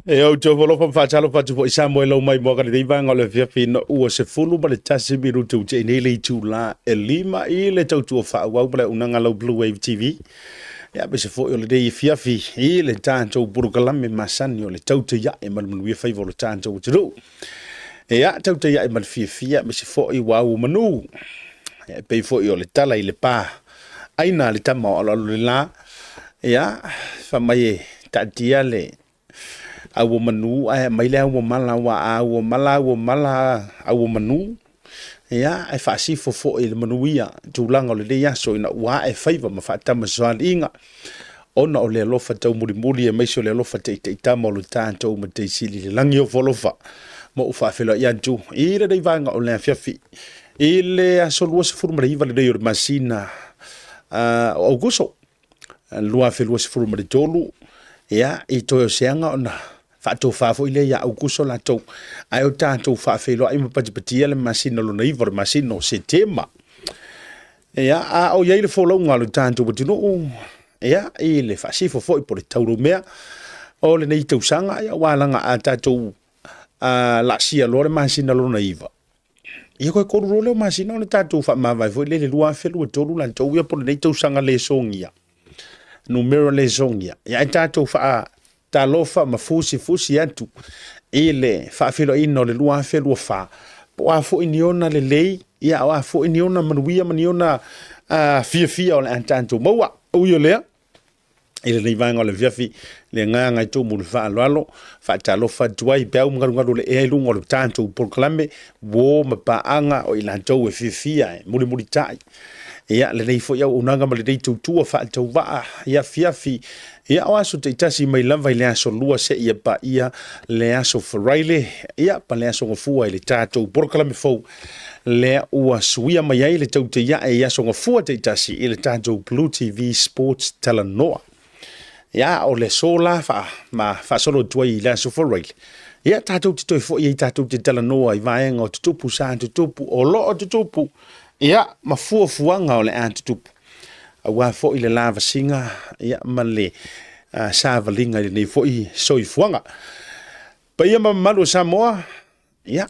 E au te volo fa fatalo fa tu Samoa lo mai mo ka le vanga le via fino u se fulu ma le tasi biru tu te nei le tu la e lima i le tau tu fa wa bla unanga lo Bluwave TV ya be se fo yo le dei fia fi i le tanto buru kalame masani o le tau te ya e mal manu fa volo tanto u tu e ya tau te ya e mal fia be se fo i wa u manu e pe fo yo le tala i le pa aina le tama o le la ya fa mai ta dia le awo manu ai mai le awo mala wa awo mala awo manu ya ai fa si fo il manuia tu langa le ya so ina wa ai favor ma fa ta ma zwan inga ona o le lo fa tau muri e mai so le lo fa te ta mo lu tanto ma te sili le langi o folofa mo fa felo ya tu i le dei vanga o le fiafi ile aso lu se furma le vale de masina augusto lua felo se furma de tolu ya i to seanga ona fato fafo ile ya augusto la to ai o tanto fa felo ai ma pati le masina lo nei vor masino setema ya a o ye le folo ngalo tanto butino ya ile fa si fo por tauro mea o le nei to sanga ya walanga a tato la sia lo le masina lo nei va ia ko le masina le tato fa ma vai fo le lua felo to lu la to ya por nei to sanga le songia numero le songia ya tato fa talofa mafusi atu ile fa filo ino le lua felo fa po afo iniona le lei ia o afo iniona manuia maniona fia o le antanto moa o yo le ile nei vanga le viafi le nganga to mu fa lalo fa talofa tuai beu ngaru le e lungo le tanto proclame wo mapaanga o ilanto e fia muri tai ia le nei fo ia unanga ma le dei tu fa to va ia fiafi ia o aso te tasi mai lava i le aso lua se ia pa ia le aso faraile ia pa le aso ngafua i le tātou porokala me fau le ua suia mai ai le tau te ia e aso ngafua te tasi i le tātou Blue TV Sports Talanoa ia o le sola fa solo tuai i le aso faraile ia tātou te toi fo ia i tātou te Talanoa i vaenga o tutupu sa tutupu o lo o tutupu ia mafuafuanga o le tutupu wa fo ile lava singa ya male savalinga ni fo i soifuanga pa ia malu Samoa ya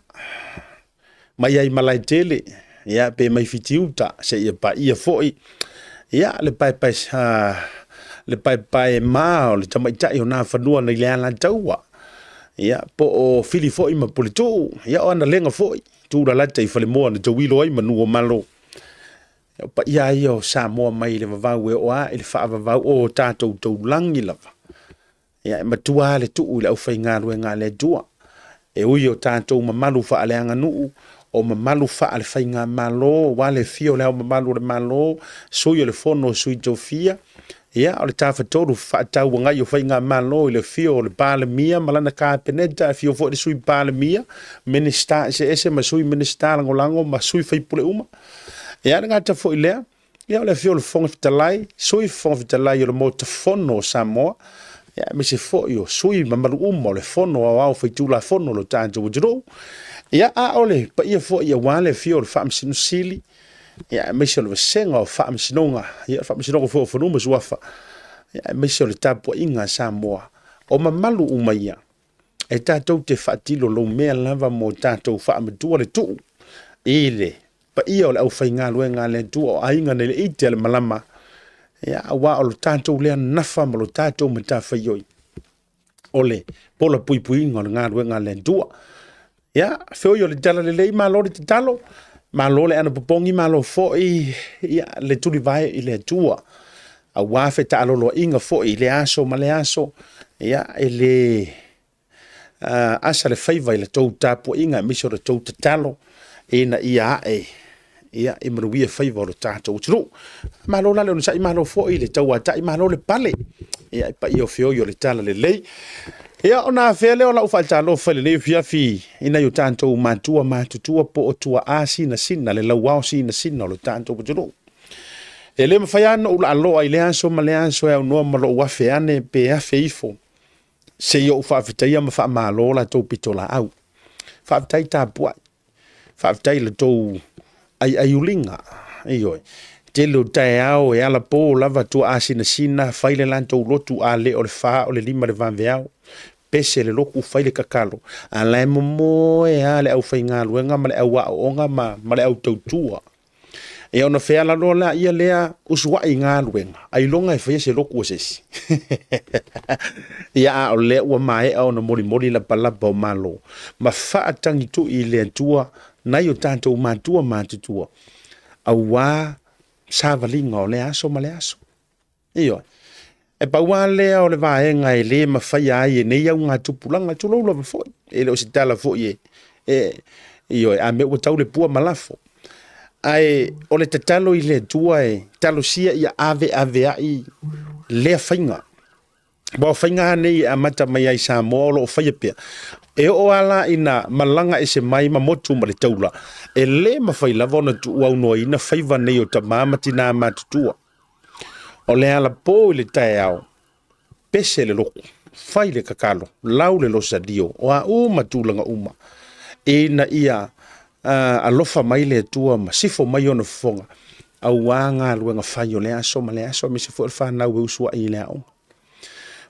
mai ai malai tele ya pe mai fitiuta se ia pa ia fo i ya le pai ma le tamaita i ona fanua nei le ala taua ya po o fili fo i ma polito ya ona lenga fo i tu la lata i fale mo na tawilo ai manu o malo pa ia io Samoa mai le vavau e oa i le whaavavau o tātou tau langi lava. Ia matua le tuu le au whai ngā le dua. E ui o tātou mamalu wha ale anga nuu, o mamalu wha ale whai ngā malo, wale fio le au mamalu le malo, sui o le fono sui tau fia. Ia o le tāwhatoru wha tau ngai o whai ngā malo, i le fio o le pāle mia, malana kā peneta, fio fo le sui pāle mia, menesta ese ma sui menesta lango ma sui whai pule uma. Ia nga ta fo ilea ia le fio le fonga fitalai sui fonga fitalai o le mo te fono Samoa ia me se fo yo sui mamalu umo le fono au faitu la fono lo tanto wujiro ia a ole pa ia fo ia wale fio le fam sinu sili ia me se le senga o fam sinonga ia fam sinonga fo fo numa suafa ia me se le tapo inga Samoa o mamalu uma ia e tatou te fatilo lo mea lava mo tatou fam tua le tu ile pa ia o le au whainga luenga le tua o ainga ne le ite le malama. Ia awa o lo tātou lea nafa ma lo tātou ma tā whaioi. Ole, pola pui inga o le ngā luenga le tua. Ia, whioi o le tala le lei ma lo le te talo, ma lo le ana popongi ma lo foi, ia le tuli vai i le tua. A wafe ta alolo inga foi le aso ma le aso, ia e le asa le whaiva i le tau tāpua inga, miso le tau te talo, ena ia A'e. Ia e maruia whaiva o tātou tiro. Malo lale o nisai malo fo i le tauatai, malo le pale. Ia pa i o whioi o le tala le lei. Ia o nā whea leo lau whaitalo whale leo fiafi. Ina i o tātou mātutua po o tua a sina le lauao sina o le tātou tiro. E le mawhaiano ula aloa i le anso ma le anso e au noa malo wafe ane pe a feifo. Se i o whaafitaia ma wha malo la tau pitola au. Whaafitai tā puai. Whaafitai le tau ai ulinga oi te lo tai ao e ala po lava tu asina sina faile lanto lotu a le o le fa o le lima le vanveao pese le loku fai le kakalo a lai momo e a le au fai ngā luenga ma le au waonga ma le au tautua e ona fea la lola ia lea usua i ngā luenga ai longa e fai se loku sesi ia o le ua mai a ona mori la palapa o malo ma faa tangi tu i le tua na yo tanto matua matutua au wa savalinga o le aso ma le aso iyo e pa wa le o le vaenga e le mafai ai e nei au ngā tupulanga tulo lava foi e le o si tala foi iyo a me ua tau le pua malafo ai o le tatalo i le tua e talo sia ia ave ai le fainga ba fainga nei a mata mai ai Samoa lo fai pia e o ala ina malanga e se mai ma motu ma le taula e le mafai lava ona tu au no ina faiva nei o tamama tina matutua o le ala po le tae au pese le loko fai le kakalo lau le losa dio o a uma tulanga uma e na ia alofa mai le tua ma sifo mai ona fonga au wanga luenga fai o le aso ma le aso me sifo fa na we usua i le au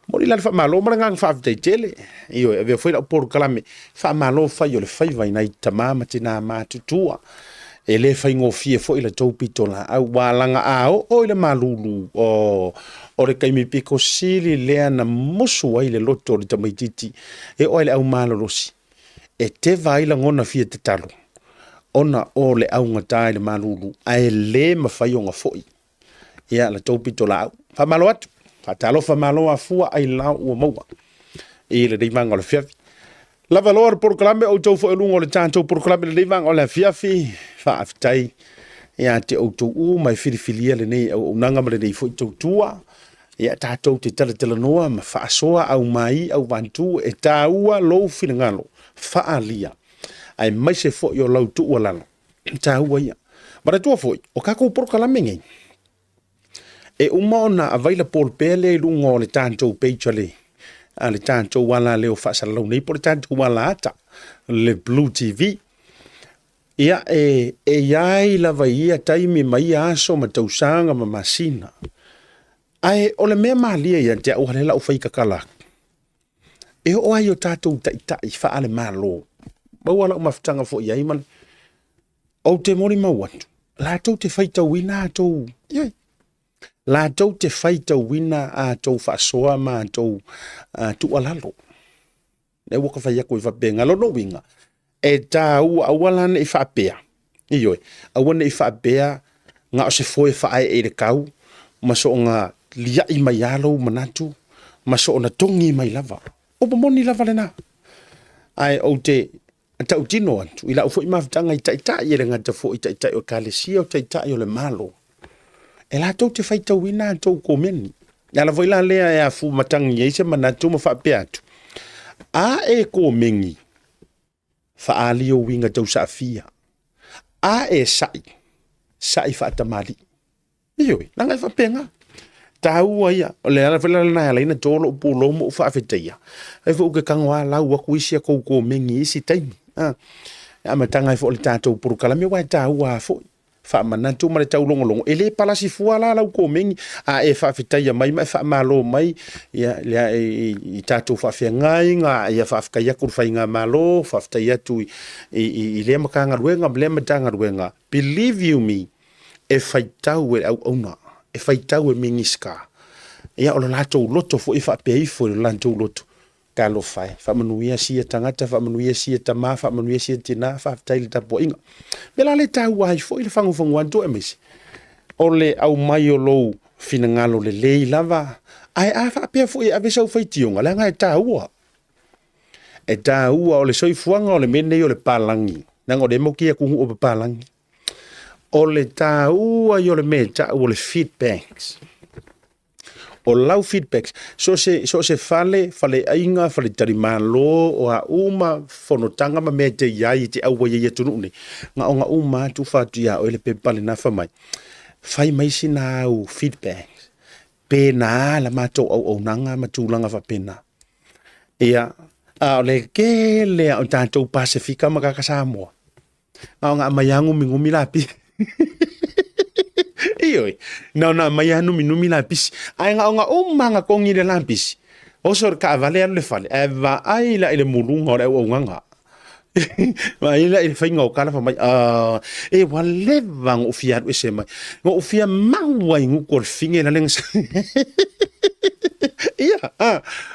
mori la fa malo ma nga fa te tele io e foi la por kalame fa malo fai o le fai vai nai tamama tina matutua e le fai ngofie foi la topito la au walanga ao o le malulu o le kaimi piko sili le na musu ai le loto le tamaititi e o le au malolosi e te vai la ngona fie te talo ona o le au ngata le malulu ai le mafai o nga foi ia la topito la fa malo atu fa talo fa malo a fua ai la o moa e le dei manga le fiafi la valor por clame o tau fo lungo le tanto por clame le dei manga o le fiafi fa aftai ia te o tu u mai filifilia le nei o nanga ma le dei fo tu tua ia tatou te tele noa ma fa soa au mai au vantu e taua lo finangalo fa alia ai mai se fo yo lau tu wala taua ia ma tu fo o ka ko por clame ngai e umona availa por pele lungo le tanto peichale ale tanto wala leo fa sala nei por tanto wala ata le Blue TV ia ai la vai taimi mai aso ma tausanga ma masina ai ole me malia ia te o hala o fai kakala e o ai o tato tai fa ale malo ba wala o maftanga fo ia man o te mori ma watu la to te fai tawina to ia la tau te faita wina a tau whaasoa ma tau tu alalo. Ne waka whai ako i whapenga lono winga. E tā ua awalan i whaapea. Ioi, awana i whaapea ngā o se foe whaai e re kau, ma so ngā lia i mai alo manatu, ma so na tongi mai lava. Opa moni lava le nā. Ai o te tau tino antu, ila o fo i mawhtanga i taitai e re ngata fo i taitai o kālesia o taitai o le malo. E la tau te fai tau ina tau komeni. Ia la voi la lea e a fu matangi e se mana tau ma wha peatu. A e komeni. Wha ali o winga tau sa fia. A e sai. Sai wha atamari. Ioi, nanga i wha penga. Tau ia. O le ala whala na ala ina tolo o polo mo wha awheteia. E wha uke kangwa lau waku isi a kou komeni isi taimi. A matanga i wha o le tātou purukalame wai tau a foi. Fa manatu ma le tau longolongo ele palasi fuala la ko mengi a e fa fitaia mai mai fa malo mai ia i tatu fa ngai nga ia fa ka ia kur fa nga malo fa fitaia tu i le makanga ruenga ble matanga ruenga believe you me e fa tau e au ona e fa tau e mingiska ia o lato loto fo i fa pe i fo lato loto kalo fai fa manuia sia tangata fa manuia sia tama fa manuia sia tina fa tail ta poinga bela le tau ai fo ile fango fango anto emis ole au mai o lo finangalo le lei lava ai a fa pe fo a vesa fo tionga la ngai tau e tau o le soi fuanga o le mene o le palangi nango de mokia ku o palangi o le tau o le meta o le feedbacks o lau feedbacks so se fale ainga fale tari malo o a uma fonotanga ma me te iai te aua ia tunu ni nga uma tu fatu ia o le pepale na fa mai fai mai sina au feedbacks pena la mato au nanga matulanga fa pena ia a le ke le o tanto Pacifica ma ka Samoa nga mayangu mingumi lapi Ioi. Na mai anu minumi la pisi. Ai nga manga kongi le la pisi. so ka vale le fale e va ai la ile mulunga o le o nganga ma ila ile fainga o kala fa mai e wale vang o fia o se mai o fia mawa ngu ko finge la lenga ia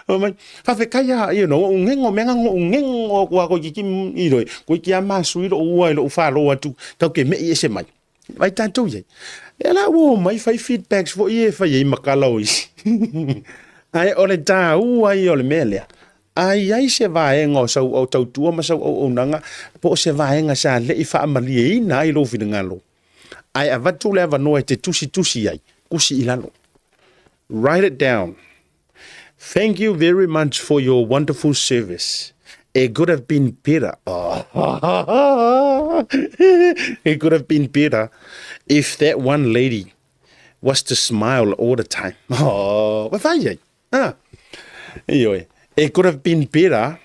mai fa fe kaya ngengo menga ngengo ko ki iro ko ki ama suiro o lo fa lo atu ta ke me ese mai vai tanto ye ela wo mai fai feedbacks fo ie fa ye makala o ai ole ta ai ole melia ai se vaenga o sau o tautua ma sau o nanga po se vaenga sa le I fa amali na I lo finangalo ai avatu le no te tusi ai kusi ilalo. Write it down. Thank you very much for your wonderful service. It could have been better. It could have been better if that one lady was to smile all the time. What fai? Anyway. It could have been better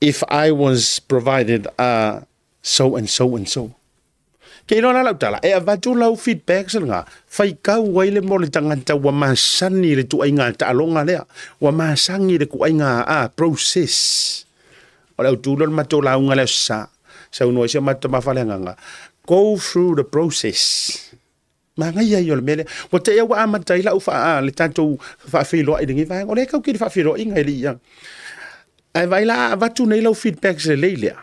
if I was provided so and so and so. Kaya na lau tala, avatu lau feedback sa nga, fai kau waile mo le tanganta wa masani le tu ay nga taalonga lea, wa masangi le ku ay nga process. O lau tulon matolau nga leo sa unua siya matamafale nga, go through the process. Mga yol mele wa te wa amatay la ufa le tanto fa filo ai dingi va ole ka ki fa filo inga li yang ai vai la va tu nei lo feedback se leile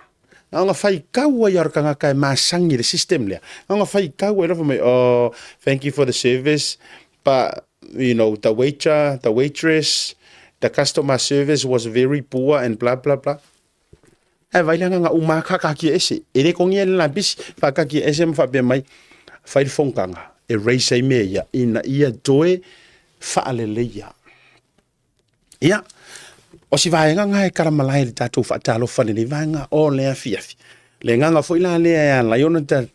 nga fai ka wa yor ka ka masangi le system le nga fai ka wa lo me thank you for the service but the waiter the waitress the customer service was very poor and blah blah blah ai vai la nga umaka ka ki ese ele ko ngel la bis fa ka ki ese fa be mai fai fongkanga e reisei mea ina ia toe whaaleleia. Ia, o si vaenga ngai karamalai le tātou whaatalo whanene vaenga o lea fiafi. Le nganga fo ila lea la iona ta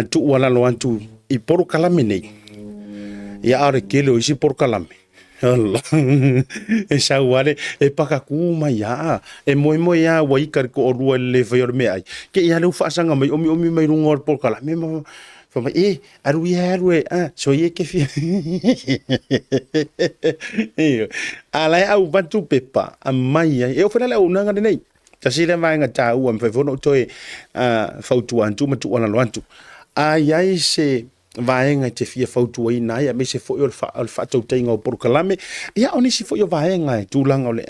tu ualalo antu I poro kalame nei. Ia are kele o isi poro kalame. Allah. E sauare e pakakuma ia e moi ia wa ikar ko orua le vaior mea ai. Ke ia le whaasanga mai omi mai runga o poro kalame ma Fama arue so ye ke fi ala au bantu pepa amai e o fela o nanga nei tasi le vai nga tau am fe fono toe fautu antu matu ona lo antu ai se vai nga te fi fautu ai na ya me se fo yo fa tau tenga o porkalame ya oni si fo yo vai nga tu langa le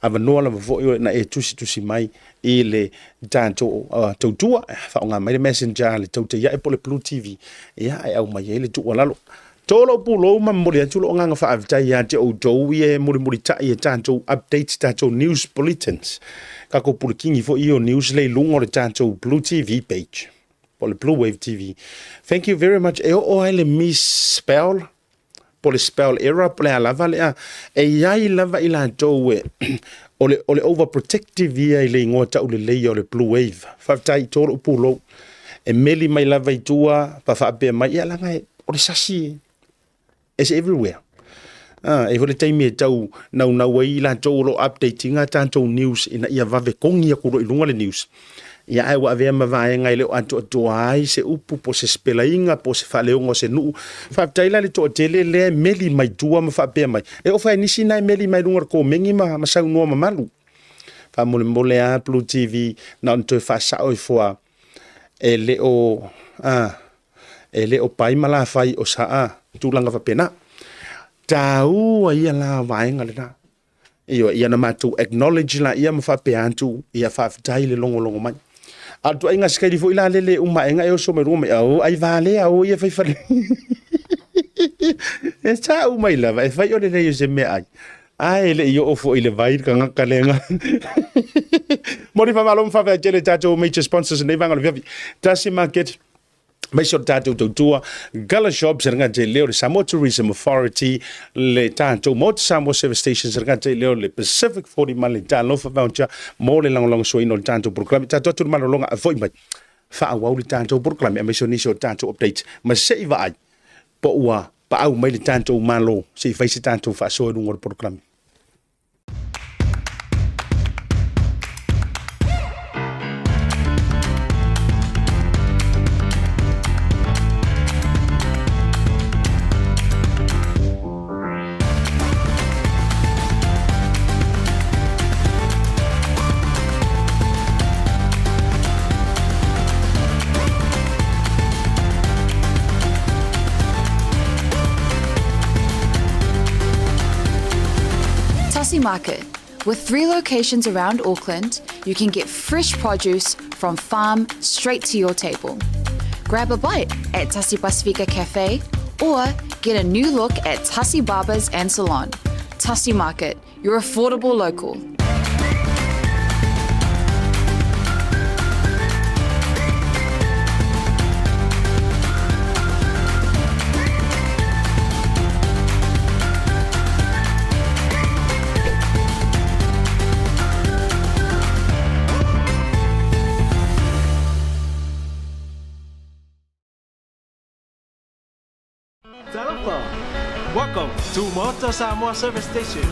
ava noa fo yo na e tusi mai I le tanto tautua fa nga mai messenger le TAUTAI A'E pole Blue TV ia ai au mai le tu lalo tolo pulo ma mo le tu nga fa avtai ya te o do ye mo ta ye tanto updates tanto news bulletins ka ko pulkingi fo io news le lungo le tanto Blue TV page pole Bluwave TV. Thank you very much o le misspell pole spell error pole lava le ai lava ila to ole overprotective ia I le ingoa tau le leia o le Bluwave. Whaftai toro upulo. E meli mai lava I tua, pa whaapea mai, ia langa o le sasi. It's everywhere. E hore taimi e tau nau ai la tau lo updatinga tantou news ina ia vave kongi a kuro I lunga le news. Ia ai wa avea mavaenga I leo atu ai se upu po se spelainga po se whaleongo se nuu. Whaptaila le toa tele le meli mai tua ma whapea mai. E o whai nisi nai meli mai rungar ko mengi ma sau noa mamalu. Whamole a Blue TV na onto e whasao I fua e leo pai mala whai o saa tūlanga whapena. Tau ia la vaenga le na. Ia na matu acknowledge la ia ma whapea antu ia whaftai le longo mai. Atu ai ngas kairi fo ila lele uma enga e so me roma au ai vale au ia fai fale e sa uma ila vai fai ole le se me ai le yo ofo ile vai ka ngakalenga mori fa malom fa va jele tato major sponsors ne vanga le Tasi Market mai so tato tutua ColourShop seranga te leo le Samoa Tourism Authority le tato Maota Samoa service station seranga te leo le Pacific40 A le talo fa voucher mo le long so ino tato program tato tu malo longa foi mai fa au le tato program mai so ni so tato update ma se va ai po ua pa au mai le tato malo se fa se tato fa so no program Tasi Market. With 3 locations around Auckland, you can get fresh produce from farm straight to your table. Grab a bite at Pacific40 Cafe or get a new look at Tasi Barbers and Salon. Tasi Market, your affordable local. Welcome to Maota Samoa Service Station.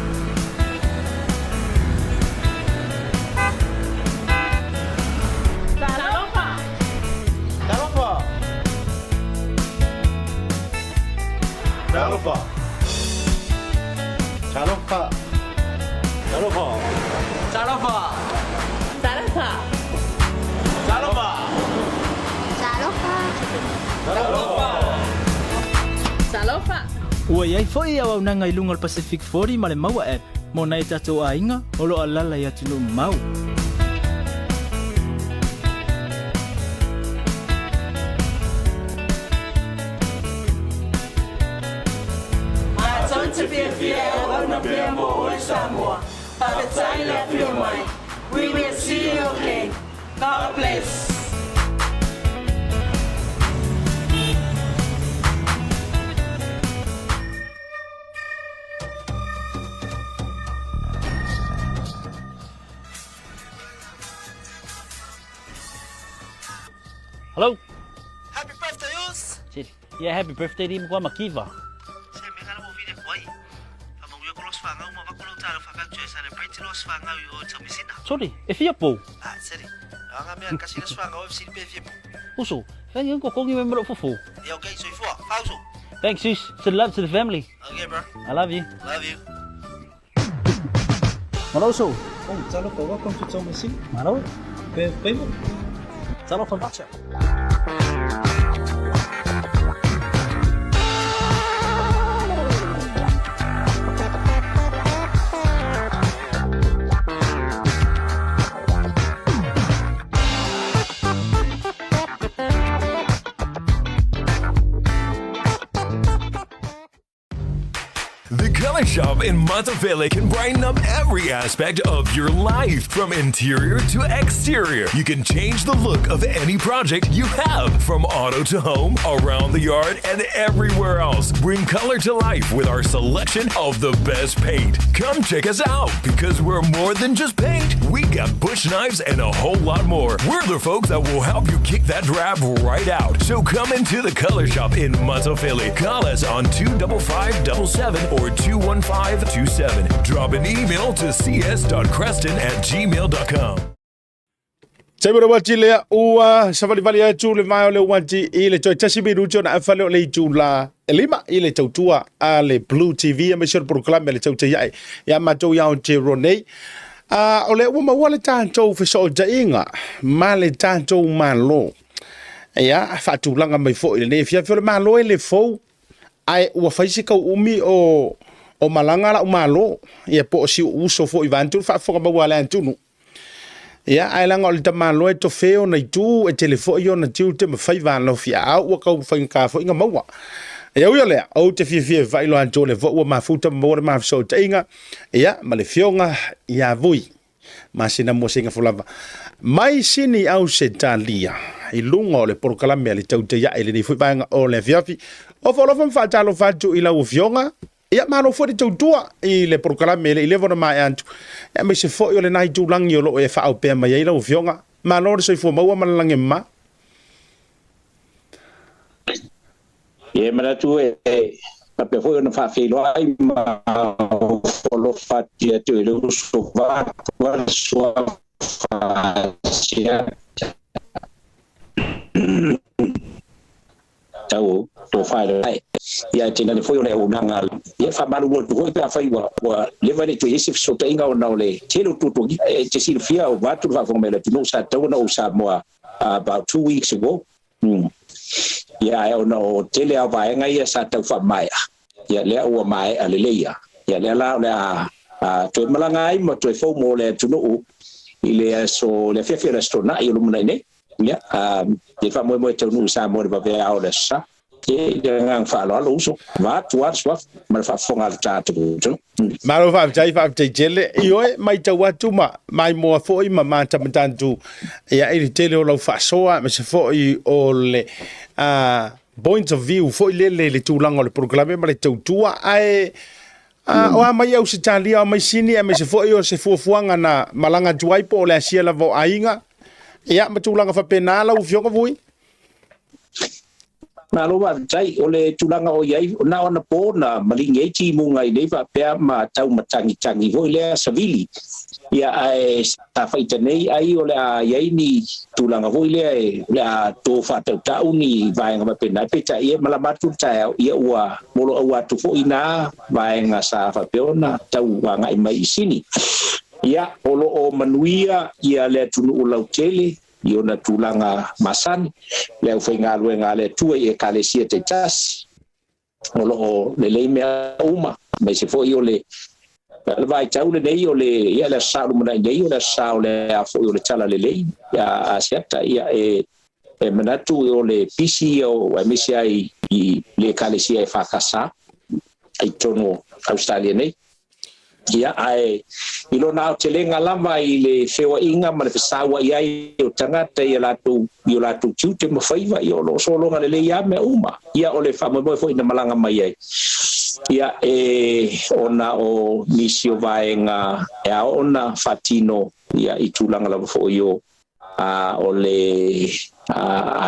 Talofa. Talofa. Talofa. Talofa. Talofa. Talofa. Talofa. Talofa. Talofa. Talofa. Ua iai foi au nanga ilunga al Pacific40 ma le Maua app. Mo nei tatou ainga, olo alala ia tunu mau. We will see you again. God bless. Hello? Happy birthday, Yus! Yeah, happy birthday di mo kwa makiva. Saya mengalah mau video kuai. Kamu yang kelos fangau, mau aku lu cara fakal cuy celebrate los fangau yo cemisin ah. Sorry, if ia po. Ah, sorry. Ang kami ang kasih los fangau si befi po. Uso, kan yung kokong yung member fufu. Ya okay, so ifo, pauso. Thanks, sis. Send love to the family. Okay, bro. I love you. Love you. Maroso. Oh, talo ko, welcome to Cemisin. Maro. Pemo. Talo from Bacha. The Color Shop in Montevideo can brighten up every aspect of your life, from interior to exterior. You can change the look of any project you have, from auto to home, around the yard, and everywhere else. Bring color to life with our selection of the best paint. Come check us out, because we're more than just paint. We got bush knives and a whole lot more. We're the folks that will help you kick that drab right out. So come into the Color Shop in Montevideo. Call us on 25577 or 21527. Drop an email to cs.creston@gmail.com. Sabura wati le ua safari vali atu le mai le wati I le toi Tasi Miruto na afale le tula elima I le tautua a le Blue TV a mesor proclame le TAUTAI A'E ya matou ya o te ronei o le uma wale tātou feso jainga ma le tātou malo ya fatulanga mai fo le ne fia fio le malo le fo ai ua faisi kau umi o malanga la umalo ia po si uso fo ivantu fa fo ma wala antunu ia ai langa o le tamalo e to feo na itu e telefo yo na tiu te mafai va no fia au ka fa ka fo inga maua ia ui le au te fia vai lo anto le vo ma futa mo ma so tainga ia ma le fionga ia vui ma sina mo singa fulava mai sini au setalia I lunga o le porkalame le TAUTAI A'E le ni fu banga o le fiafi o folo fa talo fatu I la ufionga ia mano fo de tautua I le porkalame le 11 mai antu ia me se fo yo le nai tu langi o lo e fa au pe mai la ufionga malo se fo maua malange ma Ye mana tu pa pe fo na fa fe lo ai ma fo fa ti tu le so va so fa sia tau to fa le ya tina le fo le o nanga ye fa malu wo to ka fa wa le va le tu yesif so te inga o na le telo tu to te sil fia o va tu fa fo me le tino sa tau na o Samoa about 2 weeks ago ya o no tele a vai nga ia sa tau fa mai ya le o mai a le leia ya le la to malanga ai ma to fo mo le tunu ile so le fia le sto na yo lumna ne ya de fa mo tunu sa mo ba ve au le sa ke de ngang fa lo so va tuar so ma fa fonga ta tu Maro fa jele io mai ta watu mai mo fo I ma tamantantu ya I tele o lo fa soa me se fo I o le points of view fo le tulanga le programa ma le tautua ai o mai au se tali o mai sini me se fo I o se fuanga na malanga tuai po le asia la vo ainga ya ma tulanga fa penala u fionga vui na lo wa tai ole tulanga o yai na ona po na malinge ti mo ngai nei va pe ma tau matangi ho le savili ya ai ta faita nei ai ole a yai ni tulanga ho le la to fa ta uni vai nga pe na pe ta ia malama tu ta ia wa molo wa tu fo ina vai nga sa fa pe ona tau wa ngai mai sini ya olo o manuia ia le tunu ulau tele io na tulanga masan le foi nga le tu e kalesia te tas o le me uma me se foi io le vai tau le nei o le ia le sa lu mai nei o le sa le a foi o le tala le ya asiata ia e manatu o le PCO e misia I le kalesia e fakasa ai tono Australia nei ia ai ilo na telenga lama I le fewa inga ma le fesawa ia o tangata ia latu tute ma faiva ia lo solo nga le ia me uma ia o le famo mo foi na malanga mai ai ia ona o misio vaenga ia ona fatino ia itulanga la fo io o le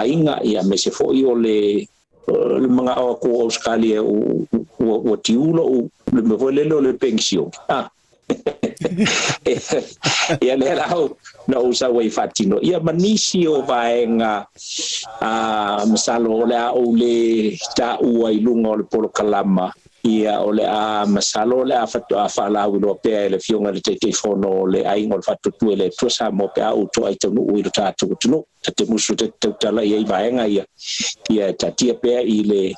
ainga ia me se fo io le mga o ko Australia o tiulo le me voile le pensio ia le lao na usa wai fatino ia manisio vaenga masalo le o le ta uai lungo le polo kalama ia ole masalo le fatu fa la ulo pe le fionga le te fono le ai ngol fatu tu le tu sa mo pe au to ai tonu u ta tu tu te musu te tala ia vaenga ia ta tia pe I le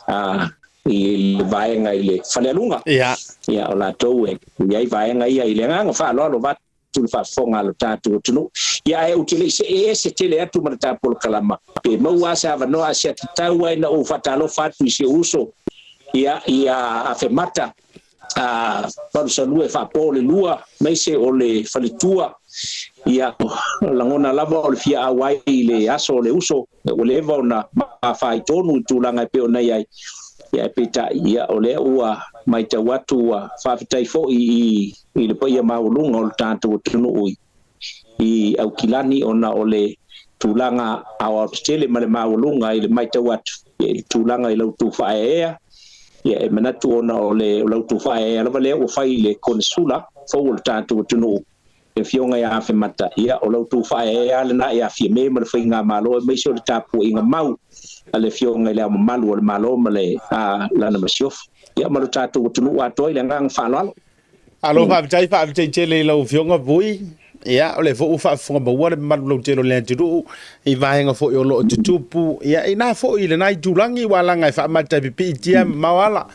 I vaenga I le falelunga ia ola to ia vaenga ia I le nga fa lo va tu fa fonga lo ta tu tu ia e utile se tele atu ma ta pol kalama pe mo wa sa va no asia tau ai na o fatalo fatu se uso ia a femata pa so lue fa pole lua mai se o le falitua ia langona lava o le fia awai le aso le uso o le va na fa I tonu tulanga pe ona ia peta ia o le ua mai ta watu fa fitai fo I le paia maulunga o tanto tunu I au kilani ona o le tulanga awa tele male maulunga I le mai ta watu tulanga I lo tu fa ia manatu ona o le lo tu fa la vale o fai le consula fo o tanto tunu e fionga ia fe mata ia o lo tu fa le na ia fi me mal fai nga malo me so tapu inga mau ale fionga le malu o malo male la na masiof ia malo tanto tunu wa toi le ngang fa lo alo fa le lo fionga vui ia o le fo fa fonga ba wa ma lo telo le tu I vaenga fo yo lo tupu ia ina fo I le nai tulangi wala ngai fa mata pipi tia mawala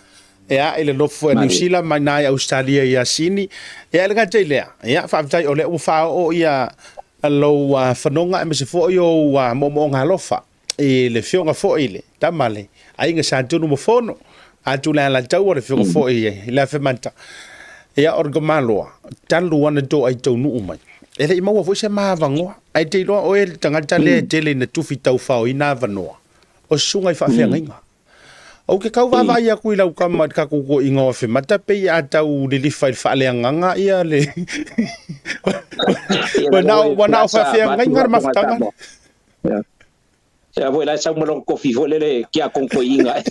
ia ile lo fo New Zealand mai nai Australia ia sini ia le gate le ia fa tai o le u fa o ia lo fanonga me se fo yo mo ngalofa le fionga fo ile tamale ai nga sa tunu mo fono atu la tau o le fionga fo ia fe mata ia orgomalo talu wana do ai tau nu mai ele mau vo se ma vango ai te lo o el tangata le tele na tufi tau fa ina vanoa o sunga I fa fe ngai o ke kau va ia ku ila ka mat ka ku ingo fe mata pe ia tau le fa le nganga ia le wana fa fe ngai ngar ma fatanga ya voi la sa mo lo kofi vo le ki a kon ko inga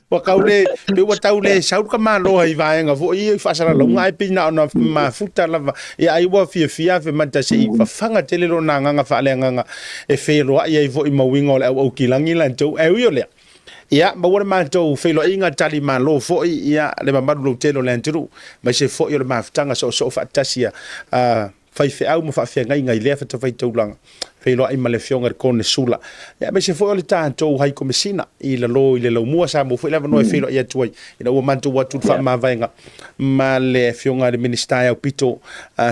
wa kaule pe wa taule sau ka malo ai vaenga vo I fa sala lo ngai pina na ma futa lava ia ai wa fia fe mata se I fa fanga tele lo na nga fa le nga e fe lo ai vo I mawingo le o kilangi la to e yo le ia ma wa ma to fe lo inga tali ma lo fo ia le ma lo telo le ntru ma se fo yo le ma ftanga so fa tasia fai fe au mo fa fe ngai le fa to fai to lang feilo ai male fionga kone sula ya me se foi le tanto hai komesina I le lo mua sa mo foi lava no feilo ia tuai ina o mantu watu fa ma vainga ma le fionga le minister pito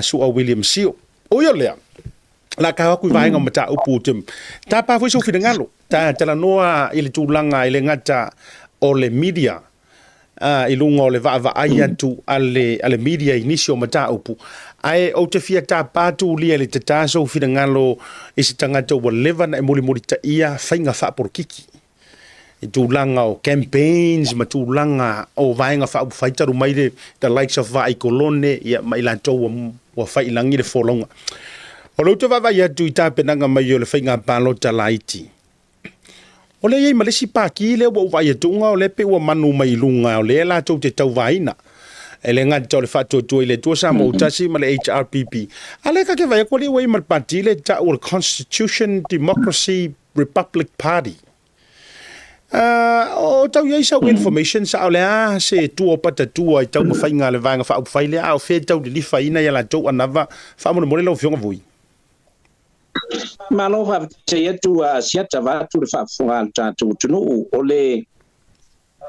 su William Sio o yo le la ka ku vainga mata upu tem ta pa foi so fi ngalo ta la noa ile tulanga ile ngata o le media I lunga o le va ai atu ale media inisio mata upu ai o te fia ta patu lia le tata so fi ngalo isi tangata o leva na muli ta ia fainga fa por kiki I tulanga o campaigns ma tulanga o vainga fa faitaru mai de the likes of vai kolone ia mai lanto wa fai langi le folonga o lo te va ia tu ita penanga mai o le fainga palota laiti o le ia malesi paki le o vai tunga o le pe o manu mai lunga o le la tau te tau vaina ele ngata le fatu tu ile tu sa mo tasi ma le HRPP ale ka ke vai ko le wei mal parti le ta o Constitution Democracy Republic Party o tau ia sa information sa ole se tu o pata tu ai tau mo fainga le vanga fa fai le a fe tau di faina ya la tau anava fa mo le lo fionga vui malo fa te tu siata va tu fa funga tu no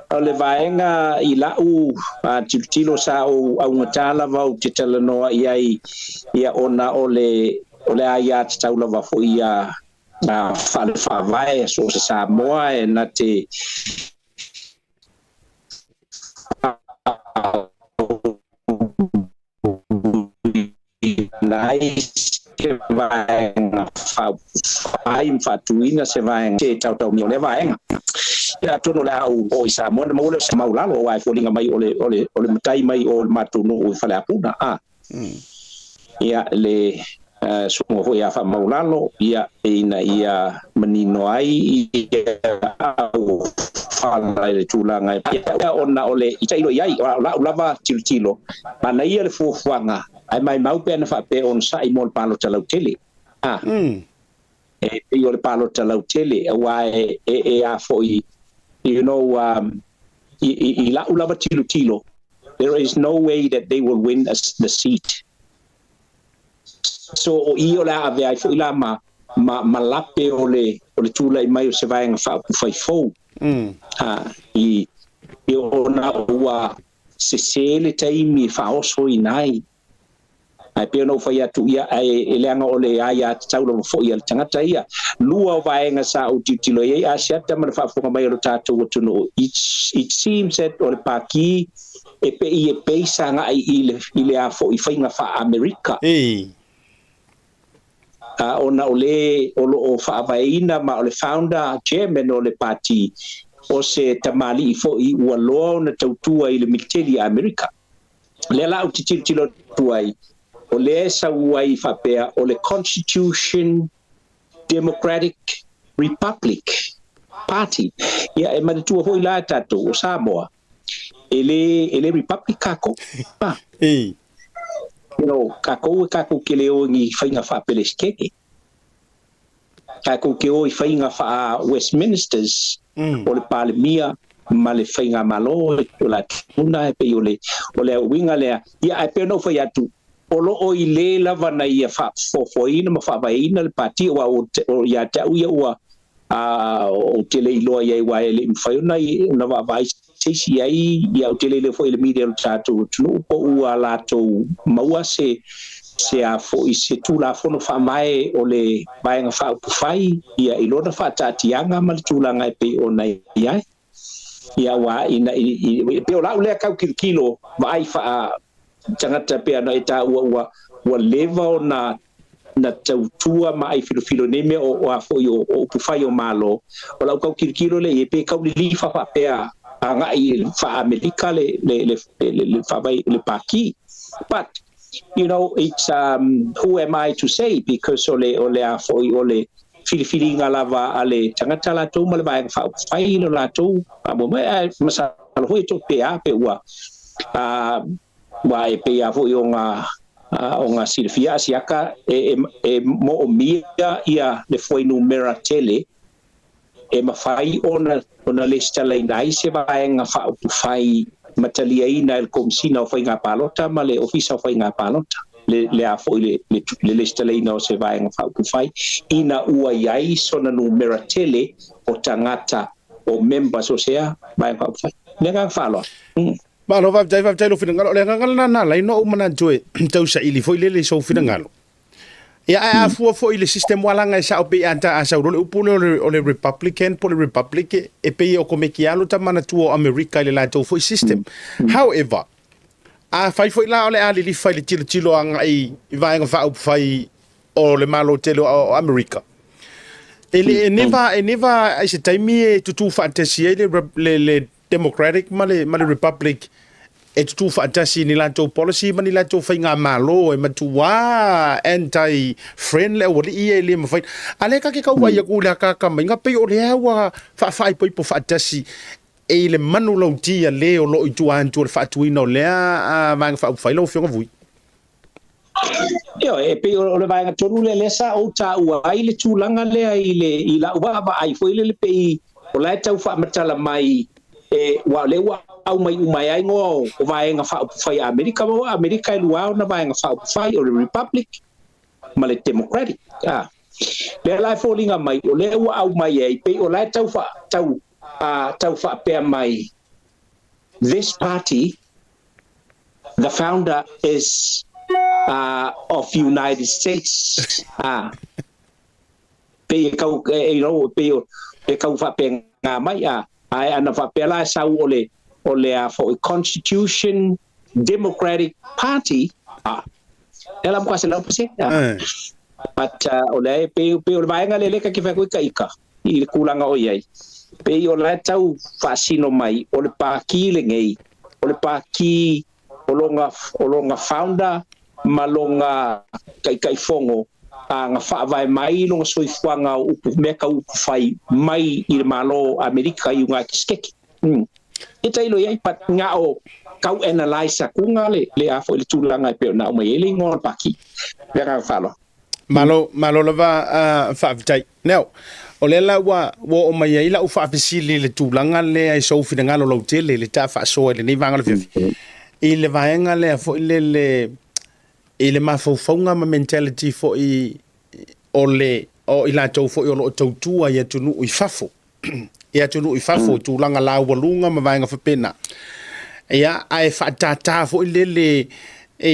ole vaenga I lau tilo sa o ngatala va o titala no ia ona ole ia tau va fo ia fa vai so Samoa e na te ke vai fa tuina se vai te tau mi le vai ya tono la o Samoa mo le Samoa lo vai folinga mai ole matai mai o matu no o fale apuna ya le sumo ho ya fa maulalo ya ina ia menino ai au fala le tulanga ya ona ole itailo yai la lava tilo mana ia le fuanga ai mai mau pe na fa pe on sai mol palo tala tele e io le palo tala tele wa e a foi you know I la lava tilo there is no way that they will win the seat. So io la ave ai foi la ma lape ole tula I mai se vai fa fai fo I ona ua se le taimi fa oso inai ai pe no fai atu ia ai eleanga ole ai a taulo fo ia tangata ia lua vai nga sa o titilo ia a siata ma fa fo mai lo tatu to no it seems that ole paki e pe sanga ai ile a fo I fai nga fa America ona ole o faavaina ma ole founder chairman ole party o se tamali fo I ua loa na tautua I le military America le la o titilo tuai o le sa uai fapea o le Constitution Democratic Republic Party ia e manatua hoi la tato o Samoa ele Republic kako kako ke leo ngi fainga fa peleskeke kako ke o fainga fa Westminsters o le palemia ma le fainga malo o la tuna pe ole winga le ia ai pe no fa ya tu o ile lava na ia fa foina ma fa vaina le parti o ya ta ia o tele ilo ia wa ele faina na va vai si ai ia o tele le foi le media tato no po ua lato maua se a foi se tu la fono fa mai o le vai nga fa fai ia I lona fa tatianga ma tu la ngai pe ona ia wa ina pe o la le ka kilo vai fa tangata pe ana eta ua leva na tautua mai filo neme o a foi o pufai o malo o la ka kilo le pe ka li fa pe anga I fa America le fa vai le paki but you know it's who am I to say because ole a foi ole feeling alava ale tangata la to mal vai fa fai lo la to mo mai masa lo hoi to pe wa vai pe a foi onga Silvia siaka e mo mia ia le foi numera tele e mafai ona lista lai nai se vai nga fa fai matalia ina el komsina o fai nga palota ma le ofisa o fai nga palota le a fo le stele no se vai nga fa ku fai ina ua yai sona numera tele o tangata o members o sea vai fa ku fai le nga fa lo ba lo va jai lo fina ngalo le ngalo na la no umana joe tau sa ili foi le so fina ngalo ia a fu fo ile system wala nga sa ope anta asa ro le upule o le republican po le republic e pe o come kialo ta mana tu america le la to fo system however a fai foi la ole ali li fai le tilo anga i vai nga fa fai o le malo telo o america ele neva ai se taimi tu fantasy le democratic male republic e tu fantasy ni la to policy mani la to fai nga malo e matua anti friendly o le le ma fai ale ka ke ka wa ya ku la ka nga pe o le wa fa fai po fantasy e le manu lo tia le o lo tu antu le fa tu no le a ma fa fai lo fionga vui yo e pe o le vai nga tonu le sa o ta ua ai le tulanga le ai le i la wa ba ai foi le pe o la tau fa matala mai e wa le wa au mai ai ngo o vai nga fa fai america i luau na vai nga fa fai o le republic ma le democratic le la fallinga mai o le wa au mai ai pe o la tau fa pe mai this party the founder is of United States pe kau pe kau fa pe nga mai ai ana fa pe la sa o le for a constitution democratic party ela mo kasi la pese but o le pe o vai nga le ka ki fa ko ka i kulanga o yai pe o la tau fa sino mai o le pa ki le ngei o le pa ki o longa founder malonga kai fongo nga fa vai mai longa soifuanga upu meka upu fai mai i malo america i nga kiskeki ita ilo yai pat nga o kau analyze kunga le a fo le tulanga pe na mai ele ngol paki vera falo malo lava fa vitai now o le la wa o mai ai la u fa fisili le tulanga le ai so fina ngalo lo tele le ta fa so le ni vanga le fifi i le vaenga le fo le mafaufauga ma mentality fo i la tau fo i o lo tautua ia tunu i fafo ia tunu i fafo tulaga laualuga ma vaega fapena ia ae faatata fo i lele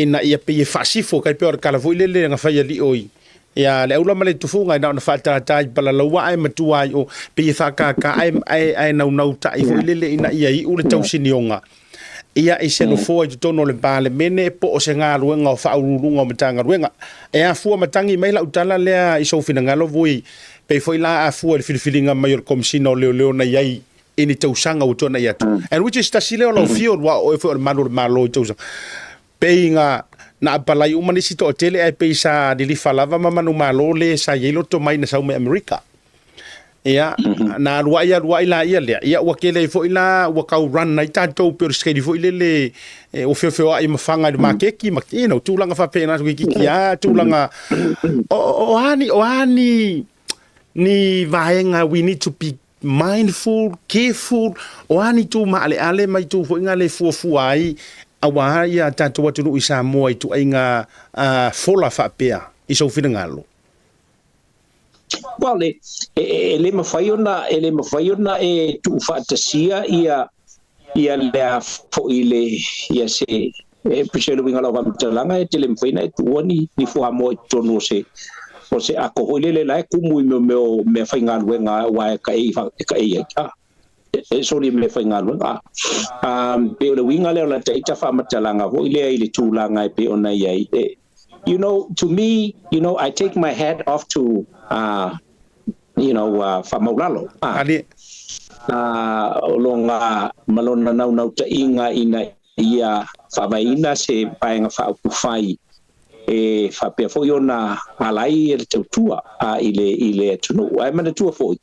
na ia pe faasifo kai pe o kala fo i lele nga fai ali oi ia le aula ma le tufuga ina ona faatata i palalaua ae matua ai o pe fakaka ae naunau taʻi fo i lele ina ia iʻu le tausinioga ia i se no fo i tono le bale mene po o se ngā ruenga o whaururunga o matanga ruenga e a fua matangi mai la utala lea i so fina ngalo vui pe foi la a fua le filifilinga mai o komisina o leo na iai ini tausanga o tona iatu and which is tasile o lo field wa o fo o malo i tausanga pe inga na apalai umanisi to tele ai pe sa dilifa lava mamanu malo le sa yelo to mai na Saume America ia na rua ila ia le ia wa kele fo ila wa kau run na tatou per skedi fo ile o feo ai mafanga de makeki makino tulanga fa pena ki ya tulanga o ani ni vaenga we need to be mindful careful o ani tu ma ale mai tu fo ngale fu ai awa ia tatou watu i Samoa i tu ainga fola fa pea i so fina ngalo. Well, ele me fai ona e tu fantasia ia le fo ile ia se e puselo winga la vamtalanga e tele me fai na tu oni ni fo amo tono se o se ako ile la ku mu me fai ngal wenga wa ka e so ni me fai ngal wenga pe le winga le la taita fa matalanga fo ile tu langa pe ona ia you know, to me, I take my hat off to, Famolalo. Longa malona nau ta inga ina ia favaina se paenga fa fai e fa pe fo yona alai el tutua ile tunu ai mana tua foi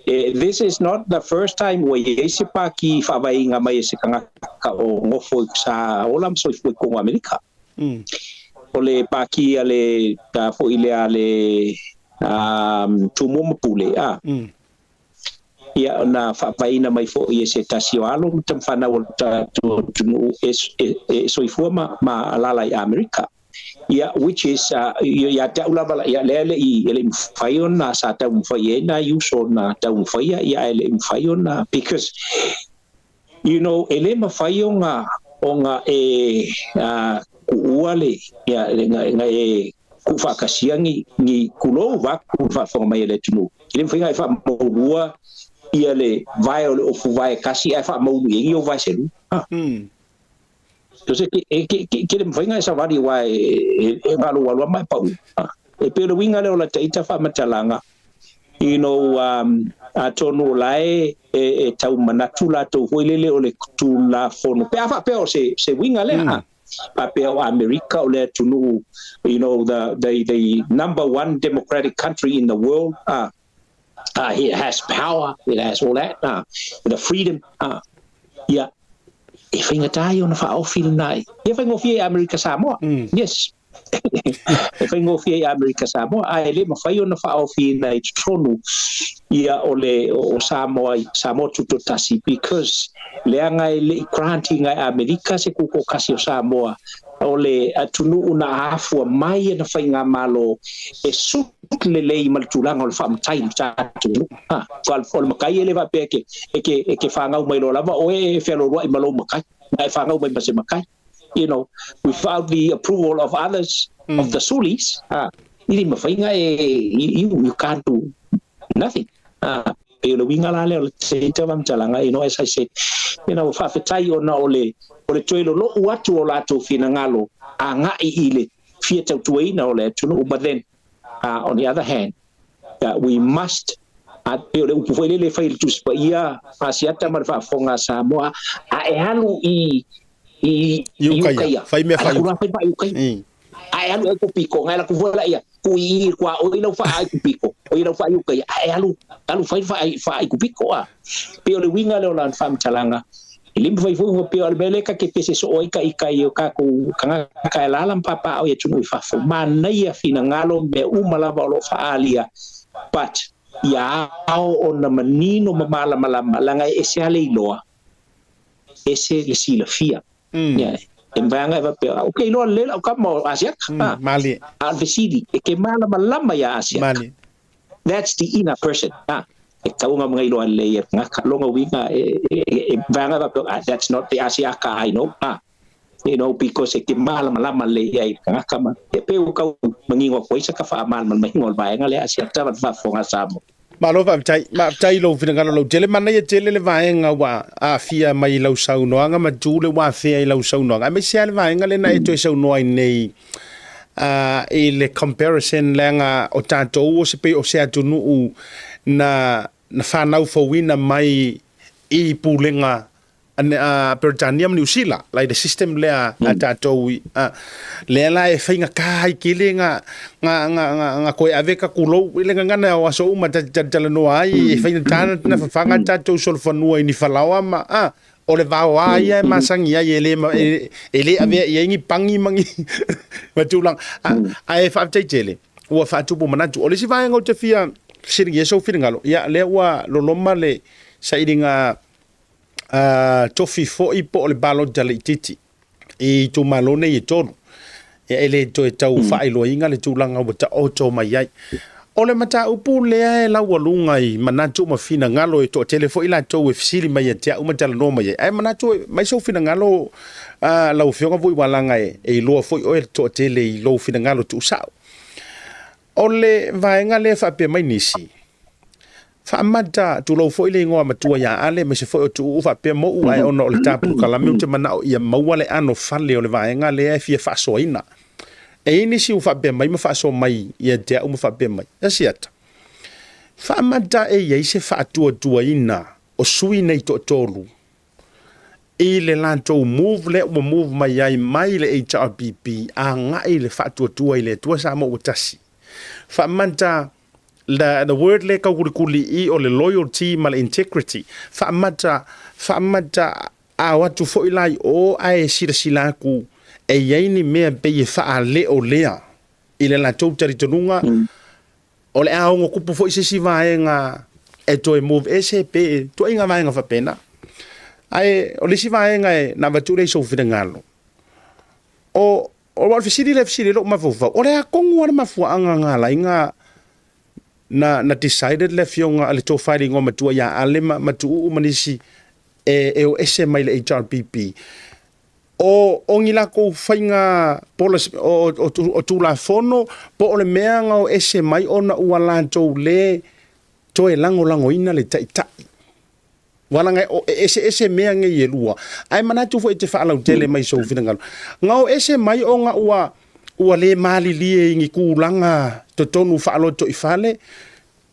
this is not the first time we se pa ki favainga mai se kanga ka o ngofo sa olam so foi ko America ole paki ale ta fo ile ale tumu pule ia na faina mai fo ia se tasio alo tam fana o ta tu so ifoma ma alala i America yeah, which is ya ta ula bala ya le ele mfayon na sa ta mfaye na yuso na ta mfaya ya ele mfayon na because you know ele mfayon nga onga kuale ya nga kufa kasiangi ni kulo va kufa for mai le tunu ele mfayon fa mo ia le vai o vai kasi fa mo ngi o vai selu Entonces, que venga esa vari wa evaluar mai pau. E pero winga le ola taita fa matalanga. You know, a tonu lai e tau manatula to hoilele ole tula fono. Pe afa pe o se winga le ha. Pa pe o America ole tunu, you know, the number one democratic country in the world. It has power, it has all that. The freedom. Yeah. If I die on a film night, if I go for America Samoa, yes. If I go for America Samoa, I live a fire on a film night, Tronu, yeah, or Samoa to Tasi, because Leanga granting America Sekuko Casio Samoa, ole atunu una hafu mai na fainga malo e sutlele maltulang ol fam time tatu fal fol makai ele va peke e fanga mai lo lava o e felo ro malo makai ai fanga mai base makai you know without the approval of others of the sulis ini mafainga you can't do nothing pero winga la le se tavam talanga you know as I said you know fa fetai ona ole toilo lo watu ola to fina ngalo anga ile fieta tuina ole tunu but then on the other hand we must pero upuele le fail to spia asiata marfa fonga Samoa halu Yukaya fai me fai ai halu ko piko ngala ku vola ia kui kwa o ino fa ai ku piko o ino fa yukaya ai halu fa ai ku piko pero le winga le ola fam talanga Limpo vai fu pe al bele ka ke pese so oika yo ka ku kanga ka lalam papa o ya tunu fa fo mana ya fina ngalo be umala ba lo fa alia but ya o na manino mamala malanga ese ale loa ese le sila fia ya embanga va pe okay lo le ka mo asia mali al vesidi e ke mala malama ya asia mali that's the inner person kau nga mga iluan layer nga kalonga winga banga that's not the asiaka I know you know because ke mal malama le ai nga kama pe kau mangingo ko isa ka fa mal mahingol ba nga le asiaka va fonga samo malo va tai lo fina ngalo lo tele mana ye tele le va nga wa fia mai lo sau no nga ma jule wa fia lo sau no nga me sia le va nga le na e to sau no ai nei le comparison lenga o tato o se pe o se atunu na whanau fawina mai I pulenga Pertanium New Zealand like the system lea tatou lea la e whainga kai kile nga koe aveka kulo ile ngana o aso uma tatala no ai e whainga tana na whanga tatou sol whanua I ni whalawa ma o le vau ai e masangi ai e le ave e ingi pangi mangi matulang ai whaaftai tele ua whaatupu manatu o le si vaenga o te fia siri yeso firingalo ya le wa lo loma le sairinga tofi fo ipo le balo dale titi I tu malone I tonu ele to e tau failo inga le tulanga o ta auto mai ai o le mata upu le la walunga I manatu mafina ngalo e to telefo ila to e fisili mai te uma tala no mai ai manatu mai so fina ngalo la ufionga voi walanga e lo foi o to tele I lo fina ngalo tu sao ole vaenga le fa pe mai nisi fa mata tu lo foi le ngoa matua ya ale me se foi tu fa pe mo ai ono le tapu kala me te mana ia mauale ano fale ole vaenga le fi fa soina e nisi u fa pe mai me fa so mai ia te u fa pe mai asiata fa mata e ia se fa tu ina o sui nei to tolu ile lanto move le o move mai ai mai le HRPP a nga ile fa tu ile tu sa mo utasi Famanta the word le ka kuli I o le loyalty mal integrity famata a watu fo ilai o ai sila ku e yaini me be fa le o lea ile la tau taritonunga o le a ngo kupu fo isi vaenga e to move SCP to inga vaenga fa pena ai o le si vaenga na vatu le so fidengalo o o wa fisiri lo mafufa o le akongu ana mafuanga ngala inga na decided le fionga ale to fighting o matua ya ale matu manisi o ese mai le HRPP o ngila ko fainga policy o tula fono po o le meanga o ese mai ona uala to le to e lango ina le tai wala ngai ese mea nge yelua ai manatu fo te fala tele mai so fina ngalo ngau ese mai o nga ua le mali lie ngi kulanga to tonu falo to ifale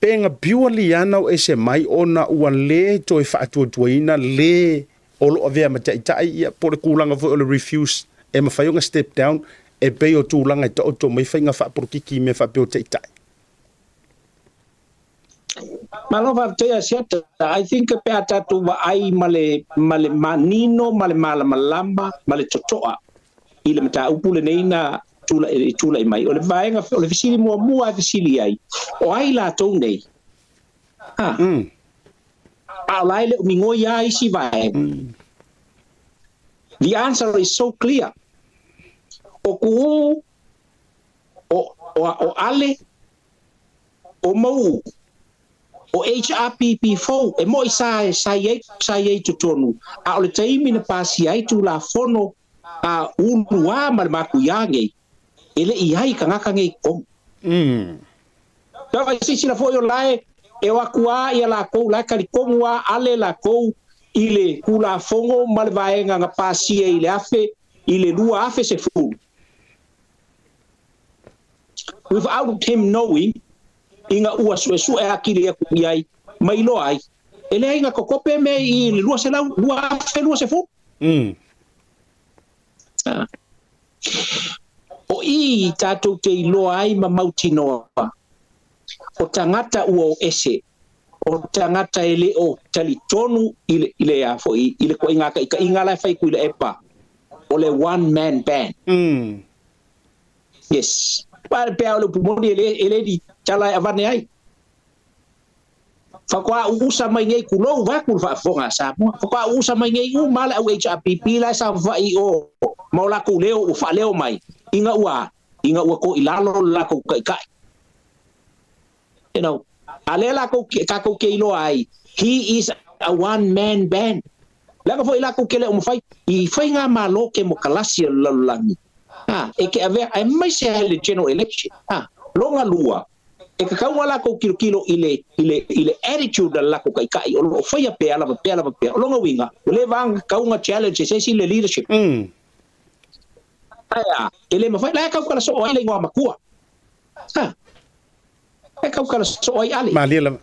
penga biwali ana o ese mai ona ua le to e fatu tuina le olo ave ma tai ia por kulanga fo le refuse e ma fai nga step down e pe o tulanga to mai fai nga fa por kiki me fa pe o tai Malova te siata I think pe atatu wa ai male manino male malamba male totoa ile mata upule neina tula mai ole vaenga ole fisili mua fisili ai o ai la to nei lai le mingo ya isi vai the answer is so clear o ale o mau o HRPP4 e moi sai tutonu a ole taimi na pasi ai tu la fono a unua maku yange ele iai kangaka ngai kom Tawa sisi la foyo lai e wakua ia la kou la kali komua ale la kou ile kula fongo malvaenga nga pasi ile afe ile lua afe se fu without him knowing inga ua su e akili e kuiai mai lo ai ele inga kokope me I lua se lua se fu o I tatou te iloa ai ma mautinoa o tangata ua o ese o tangata ele o talitonu ile a fo ile ko inga ka inga la fai ku ile epa o le one man band yes pa pe o le pumoni ele di chala avane ai fa kwa usa mai ngai kulo va ku fa fonga sa fa kwa usa mai ngai u mala au HRPP la sa va I o maula ku leo u fa leo mai inga ua ko ilalo la ko kai you know alela ko ke ilo ai he is a one man band la ko ila ko kele fai I fai nga malo ke mo kalasi lalangi e ke ave ai mai se le general election longa lua e ka wala ko kilo ile attitude la ko kai o fai pe ala pe longa winga le vang ka unga challenge se si le leadership ele ma fai la ka kala so ile ngwa makua e kau kala so ai ali malia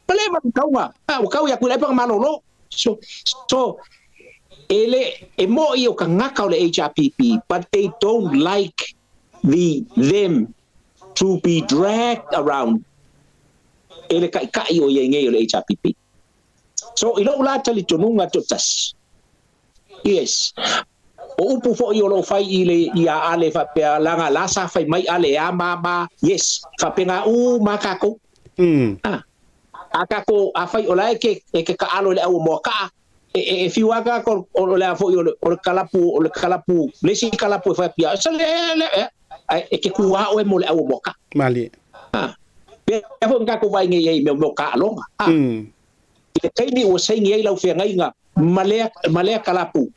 pale ma kau ya kula pa malolo so ele e mo I o ka ngaka o le HRPP but they don't like them to be dragged around ele kai o ye ngai o le HRPP so ilo ula tali tonunga totas yes o upu fo I o lo fai ile ia ale fa pe langa la sa fai mai ale a mama yes fa penga makako akako a fai ola ke ka alo le au moka e fiwaga ko o le fo o le kalapu le si kalapu fa pia sa le e ke kuwa o mo le au moka mali pe fo ngako vai ngai me moka longa ke kai ni o sai ngai lau fe ngai nga malea kalapu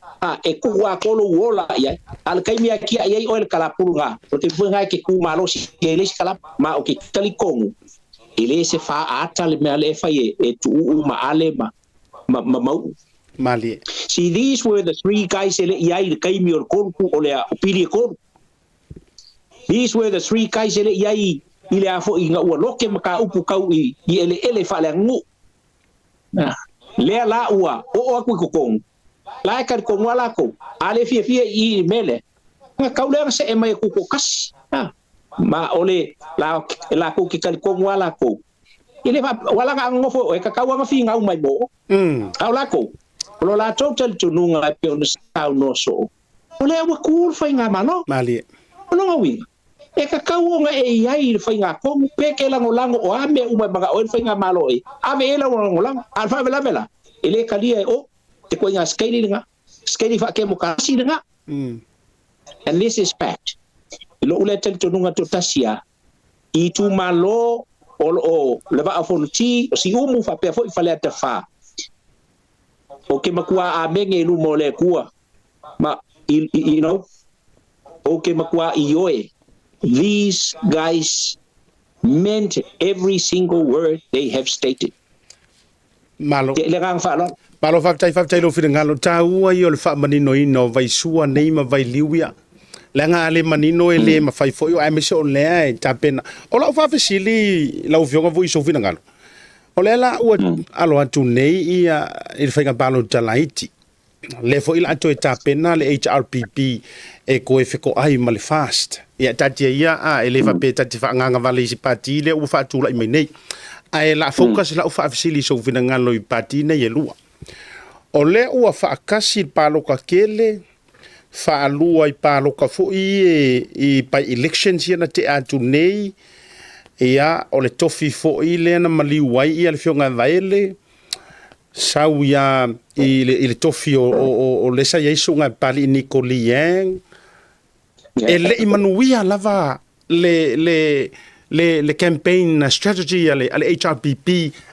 e kuwa kolo wola ya al kai mi aki ai o el kalapu nga o te funga ke ku malo si ele kalap ma o ke talikong ele se fa ata le male fa e tu ma ale ma mali see these were the three guys ele ai kai mi o korpu o le opili korpu these were the three guys ele ai ile afo inga o loke maka upu kau I ele fa le ngu le la ua o aku kokong la ka ko wala ko ale fie I mele nga kaule se e mai ku ko kas ma ole la ko ki ka ko wala ko ile wala nga ngofo e ka kawa nga fi nga mai bo ala ko lo la total tununga pe on sa no so ole wa ku fa nga mano mali lo ngawi e ka kawo nga e ai fa nga ko pe ke lango o ame uma baga o fa nga malo e ame ela lango alfa vela ele kalia o te ko nga skeli fa ke mo kasi nga and this is fact Lo ule tele tonunga to tasia I tu malo o leva a fonti o si umu fa pe fo I fale ata fa o ke makua a menge lu mole kua ma you know o ke makua ioe these guys meant every single word they have stated malo te le gang fa lo malo faftai lo finangalo taua I o le whaamanino ino vai sua nei ma vai liwia langa ale manino ele ma fai foi o ai meso le e tapena o la fa fasili la uvionga voi so finangalo o le la o alo atu nei ia il fai palo talaiti le foi la to tapena le HRPP e ko e fiko ai ma le fast ia tatia ia a ele fa pe tati fa nganga vale si pati le u fa tu la mai nei ai la focus la u fa fasili so finangalo I pati nei e lua o le ua fa kasi palo ka kele fa alua I palo ka fo I pa elections ia na te atu nei ia o le tofi fo I le na mali wai ia le fionga vaele sau ia I le tofi o le sa yesu nga pali Nicoliang ele I manuia lava le campaign strategy ale HRPP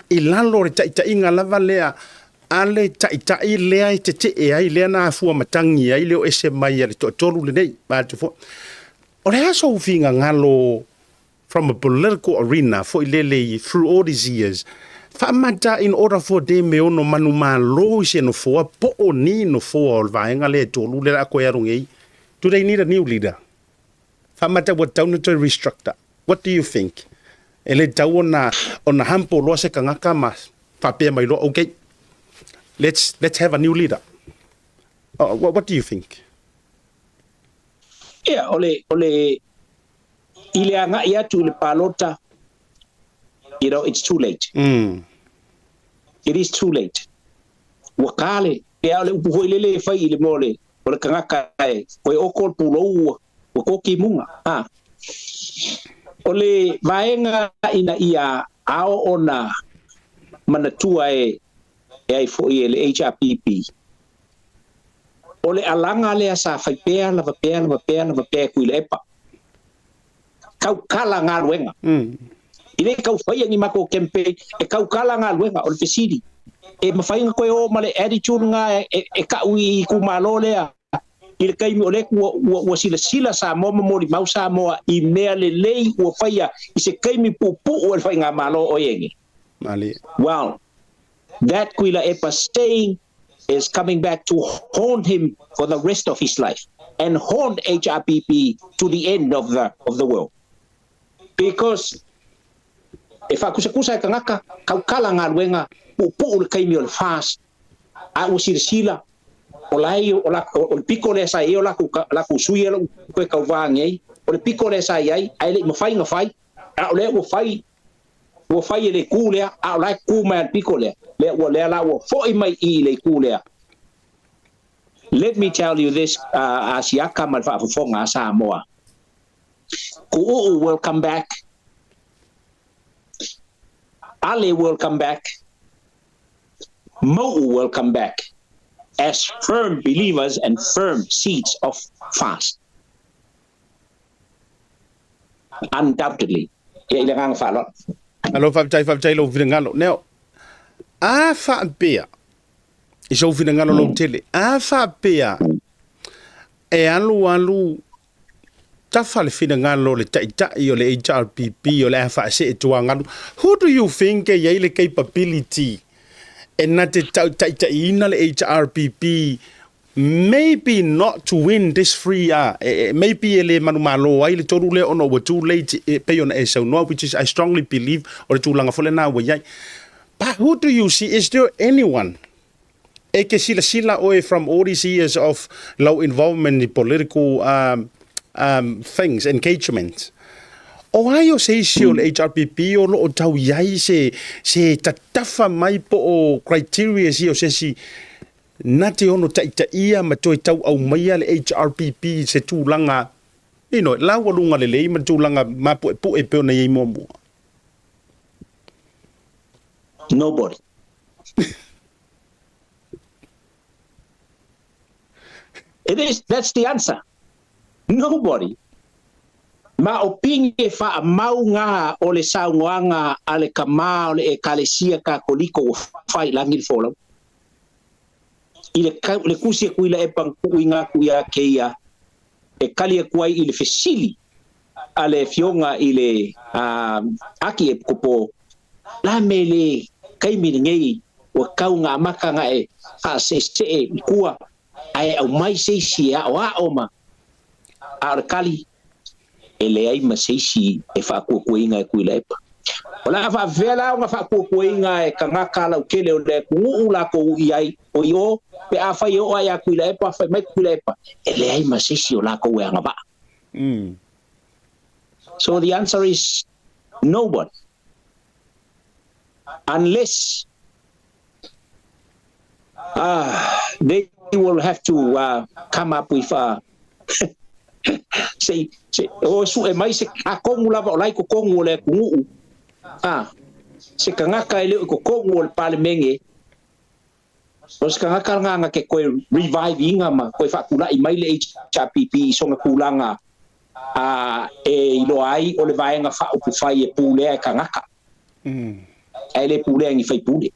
I lalo re ta inga lava lea ale tai lea I te ai lea na fua matangi ai leo ese mai ale tolu le nei ba te fo o le aso ufinga ngalo from a political arena for ilele through all these years famata in order for them me ono manu malo se no fo po oni no fo o vaenga le tolu le ko yarungi do they need a new leader famata what down to restructure what do you think ele tauna on hampo lo se kangaka mas pape mai lo okay let's have a new leader. What do you think? Yeah, ole ile anga ia tu le palota. You know, it's too late. It is too late. Wakale ya le upuhoilele fai ile mole. Ole kanga kai ko okol pulo ko kimunga. Ole vaenga ina ia ao ona manatua ai fo ele HRPP ole alanga le sa fai pea la pea ku le pa kau kala nga luenga ile kau fai ni mako campaign e kau kala nga luenga ole pesidi e mafai ko o male attitude nga e ka ui ku malo le ile kai mi ole ku sila Samoa mo di mau Samoa I mea le lei o fai I se kai mi pupu o fai nga malo o yengi mali wow that Quila Epa staying is coming back to haunt him for the rest of his life and haunt HRPP to the end of the world. Because if I kusa kangaka kaukala nga luenga pupu kaimi ol fast a usir olai ola piko le sai ola ku sui ola ko kauvangi ola piko le sai ai le mafai a ole wo fai le kulea a la kuma picole le wo le la wo foi mai I le kulea. Let me tell you this asiaka mal fa fonga Samoa ku will come back Ale will come back Mo will come back as firm believers and firm seeds of fast undoubtedly ile gang fa lot. Alo faftai lo vinangalo neo a fa pea I so vinangalo lo tele a fa pea e alu ta fale vinangalo le tai o le HRPP o le fa se tuangalo who do you think ye ile capability and not the tai ina le HRPP maybe not to win this free maybe ele manumalo ai le toru le ono wa too late pay on so no which is I strongly believe or too long for na wa yai but who do you see is there anyone eke sila oe from all these years of low involvement in political things engagement o ai o se isi o le HRPP o lo tau yai se tatafa mai po o criteria si o se si nate ono ta ia ma toi tau au mai le HRPP se tūlanga la walunga le ma tūlanga ma pu e pe na ye mo Nobody. That's the answer. Nobody. Ma o pinge fa maunga o le saunga ale kama o le ekalesia kakoliko fai langi folo. Le kusia kuila e pang kuinga kuia keia e kalia kuai ile fesili ale fionga ile aki e kopo la mele kaimini ngei wa kaunga makanga e a se kua ai au mai se sia o a oma a kali ele ai maseisi e fa kuinga kuila e pa ola fa vela nga fa kuinga e kanga kala ukele o le kuula ko iai o yo pe a fa yo ai kuila e pa fa mai kuila e pa ele ai maseisi o la ko we nga ba. So the answer is nobody, unless they will have to come up with say o su e mai se a kongu lava o lai ko kongu le kungu se kangaka ele ko kongu le palemenge o se kangaka nga ke ko revive inga ma ko fa kula i mai le HPP so nga kulanga e lo ai o le vaenga fa o fai e pule e kangaka ele pule ngi fai pule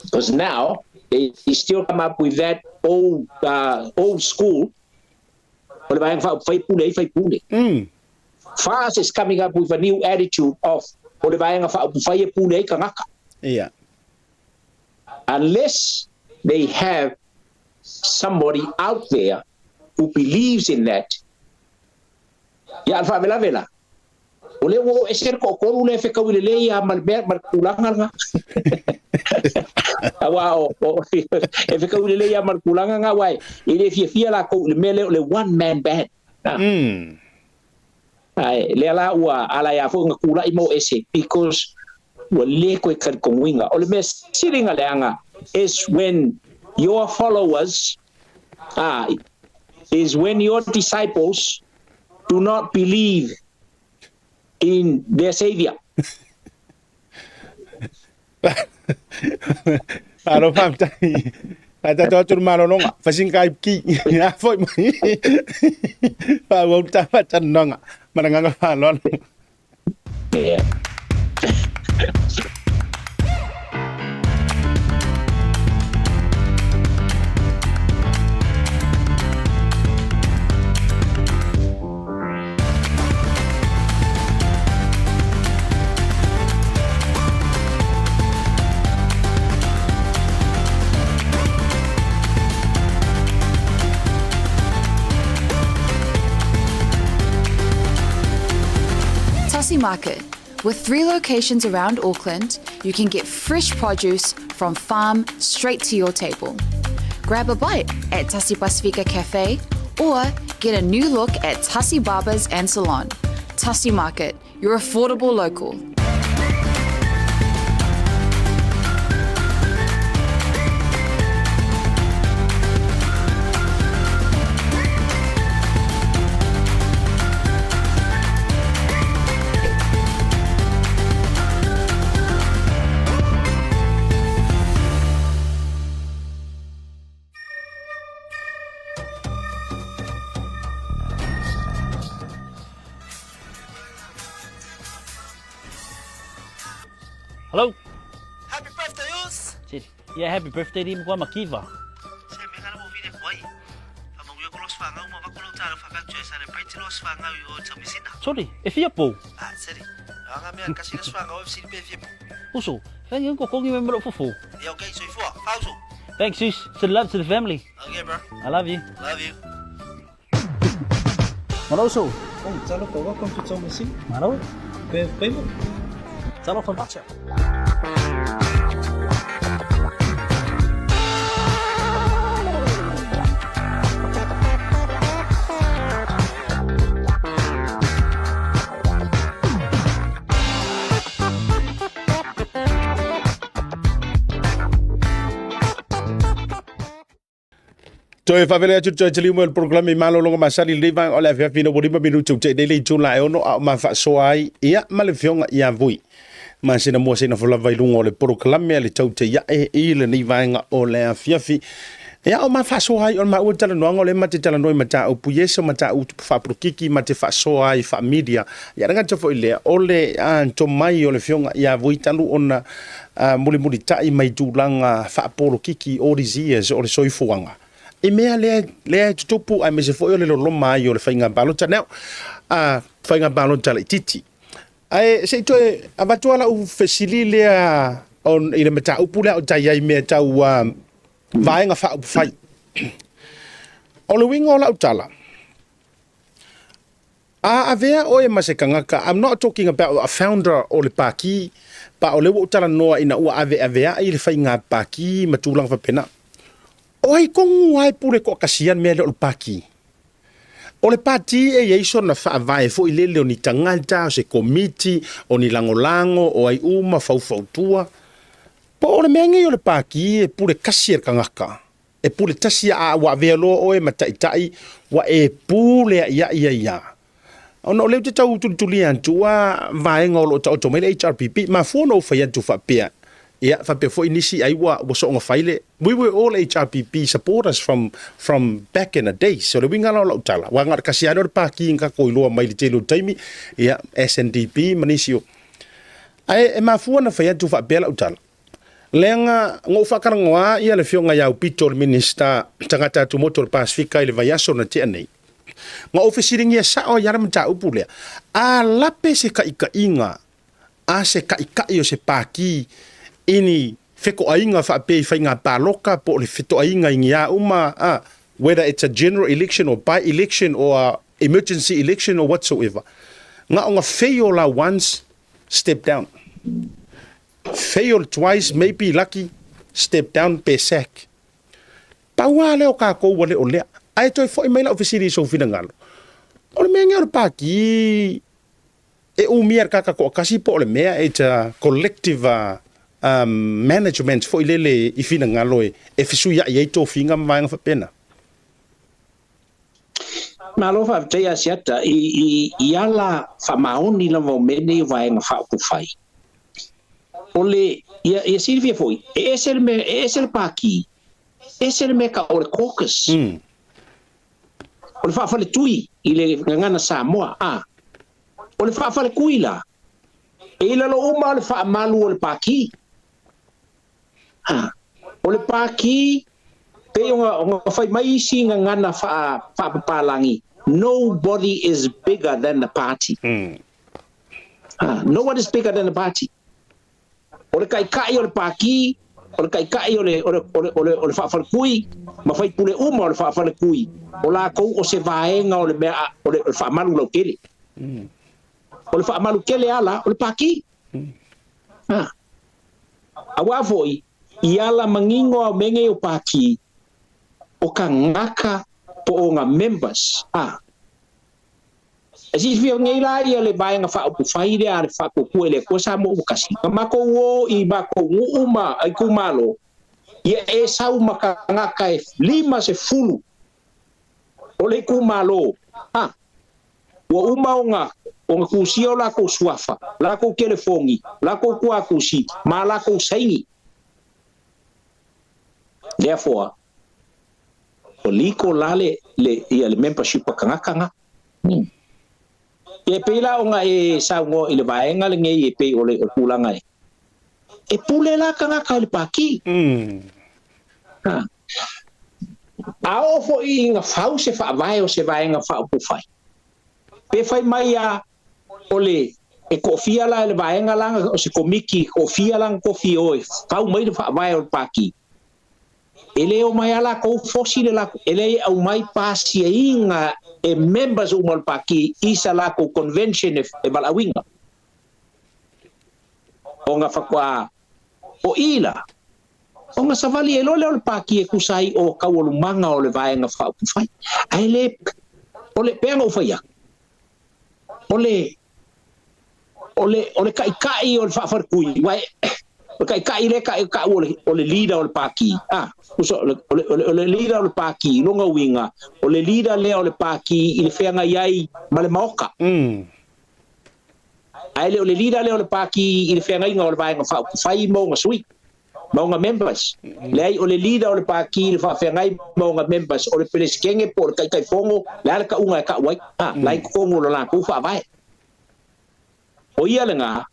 because now they still come up with that old school o le vaenga fa fai pule Fast is coming up with a new attitude of o le vaenga fa fai e pule e kangaka unless they have somebody out there who believes in that. Ya alfa vela ole wo eser ko ko le fe ka wile le ya mal kulanga nga wow e fe ka wile le ya mal kulanga nga wai ile fia la ko le mele le one man band ai le ala wa ala ya fo nga kula imo ese because wale ko kan ko winga ole me siringa le anga is when your followers is when your disciples do not believe in their savior. Alo pam tai. Ata totur malonga, fasing kai ki. Ya foi mai. Pa wo ta pa chan nonga. Mananga palon. Yeah. Tasi Market. With 3 locations around Auckland, you can get fresh produce from farm straight to your table. Grab a bite at Pacific40 Cafe or get a new look at Tasi Barbers and Salon. Tasi Market, your affordable local. Hello? Happy birthday, Us! Yeah, happy birthday di mo makiva. Se me kana mo vine kwai. Amo yo kolos fanga mo vakulo talo faka choy celebrate los fanga yo tamisina. Sorry, e fia po. Seri. Anga me kasi los fanga o sini pe fia po. Uso, fang ko kongi member fufu. Yeah, okay, so ifo. Pauso. Thanks, sis. To the love to the family. Okay, bro. I love you. Love you. Maroso. Oh, chalo ko welcome to Thomasin. Maro. Pe mo. Chalo for bacha. Toi fa vele atu toi tali mo el programa malo longa masali leva o la fia fina bodi ma minuto te dele tula e ono ma fa soai ia ma le fionga ia vui ma sina mo sina fola vai lungo le programa le TAUTAI A'E le ni vainga o le fiafi Ya o mafasoai o maua talanoaga o le mate talanoa i mataupu ieso mataupu faapolokiki ma te faasoa i faamilia ia ragata foʻi lea o le tomai o le fioga ia voi talu ona mulimuli taʻi mai tulaga faapolokiki all these years o le soifuaga i mea lea tutupu ai mese foʻi o le loloma ai o le faiga balota nao faiga balota laʻititi ae seʻi toe avatua laʻu fesili lea i le mataupu lea o tai ai mea tau vaenga whaupufai. O le winga o lau tala. Avea o e masekangaka, I'm not talking about a founder o le paki, pa o le wo tala noa ina ua avea i le whai ngā paki matulang whapena. O ai kongu ai pule ko kasian mea le o le paki. O le pati e yeiso na whaavae fo i lele o ni tangata, o se komiti, o ni langolango, o ai uma faufautua. Po o le mengi o le paki e pule kasi kangaka. E pule tasi a wa velo o e mataitai wa e pule ia. Ona o leo te tau tulituli antu wa vaenga o lo ta otomele HRPP ma fono fa yantu fa pea. Ia fa pe fo inisi ai wa so nga faile. We were all HRPP supporters from back in the day. So le winga lo tala. Wa ngar kasi ano le paki nga ko iloa mai le telo taimi ia SNDP manisio. Ai e ma fono fa yantu fa pea lo tala. Lenga ngo whakarangoa ia le fionga iau pito le minista tangata atu moto le Pacifica i le vaiaso na te anei. Nga ofisiringi e sao yara mta upu lea. A lape se ka inga, a se ka o se paki ini feko ainga whape i whainga paloka po le feto ainga ingi a uma, whether it's a general election or by-election or a emergency election or whatsoever. Nga o nga fail la once, step down. Fail twice, maybe lucky, step down, pay sack. Paua leo ka kou wale o lea. Ai toi fo i maila ofisiri so fina ngalo. O le mea ngea o le paki e umia kaka ko kasi po o le mea it's a collective management fo i lele i fina ngalo e fisu ia i eito finga mwaenga whapena. Malo fa te asiata i ala fa maoni la vo mene vaenga fa ku fai. Ole ia Silvia foi esel paki esel me ka o le caucus o le fa le tui i le ngana Samoa o le fa le kuila e la lo uma le fa malu o le paki o le paki pe nga fai mai si ngana fa papalangi nobody is bigger than the party no one is bigger than the party. O le kai o le paki, o le kai o le whawhalekui, ma whai pule uma o le whawhalekui, o la kou o se vaenga o le mea, o le whaamalu lau kele. O le whaamalu kele ala, o le paki. Awa foi, i ala mangingo au menge o paki, o ka ngaka po o ngā members. Asi fio ngai la ia le bai nga fa pu fai le ar fa ku ele ko sa mo kasi ma ko wo i ba ko uma ai ku malo ia e sa uma ka nga kai lima se fulu ole ku malo wo uma o ku si o la ko suafa la ko telefongi la ko ku akusi ma la ko saini therefore o liko lale le ia le membership ka nga e pela o nga e saungo i le vaenga le ngei e pe o le pulanga e pule la kanga ka le paki a ofo i nga fau se fa vai o se vaenga fa pu fai pe fai mai a ole e kofia la le vaenga la o se komiki kofia la kofi o fau mai le fa vai o paki ele o mai ala ko fosi le la ele au mai pasi inga e members o mal paki isa la ko convention e balawinga o nga fakwa o ila o nga savali e lole o paki e kusai o kawolumanga o le vaenga fa fai ai le o le penga o faia o le kai o le fa farkui wai kai le kai ka o le leader o le paki o le leader o le paki longa winga o le leader le o le paki i le fenga iai ma le maoka ai le o le leader le o le paki i le fenga inga o le vaenga fa fai mo nga sui maunga members le ai o le leader o le paki le whawhengai maunga members o le peleskenge po le kai fongo le ala ka unga e ka wai lai kongo lo la ku whawai o ia le ngā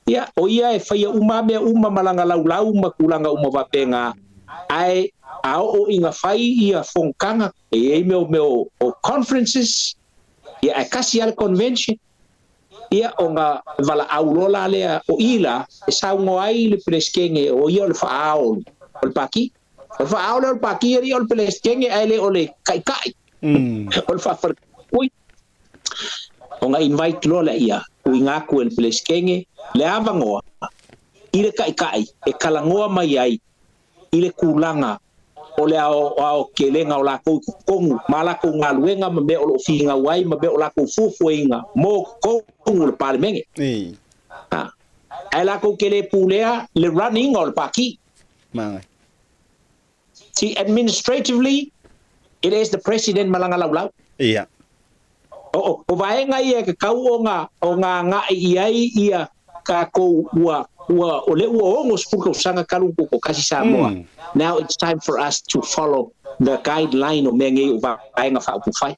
ia o ia e whaia uma malanga lau makulanga uma wapenga ai ao o inga whai ia whongkanga e meo o conferences ia e kasi ala convention ia o ngā wala aulola lea o ila e saungo ai le peleskenge o ia o le whaao o le paki o le whaao le o le paki eri o le peleskenge ai le o le kai o le whawharkui o ngā invite lola ia o i ngaku e le peleskenge le avangoa i le kai e kalangoa mai ai i le kulanga o le ao kelenga o lako kongu ma lako ngā luenga ma me o lo whiinga wai ma me o lako fufuinga mo kongu le palemenge ai lako kele pulea le running o le paki see administratively it is the president malanga lau ia o vaenga ia ke kau o ngā iai ia ka ko ua o le ua ongo spuka usanga kalungu ko kasi Samoa. Now it's time for us to follow the guideline o menge o vaenga whaupufai.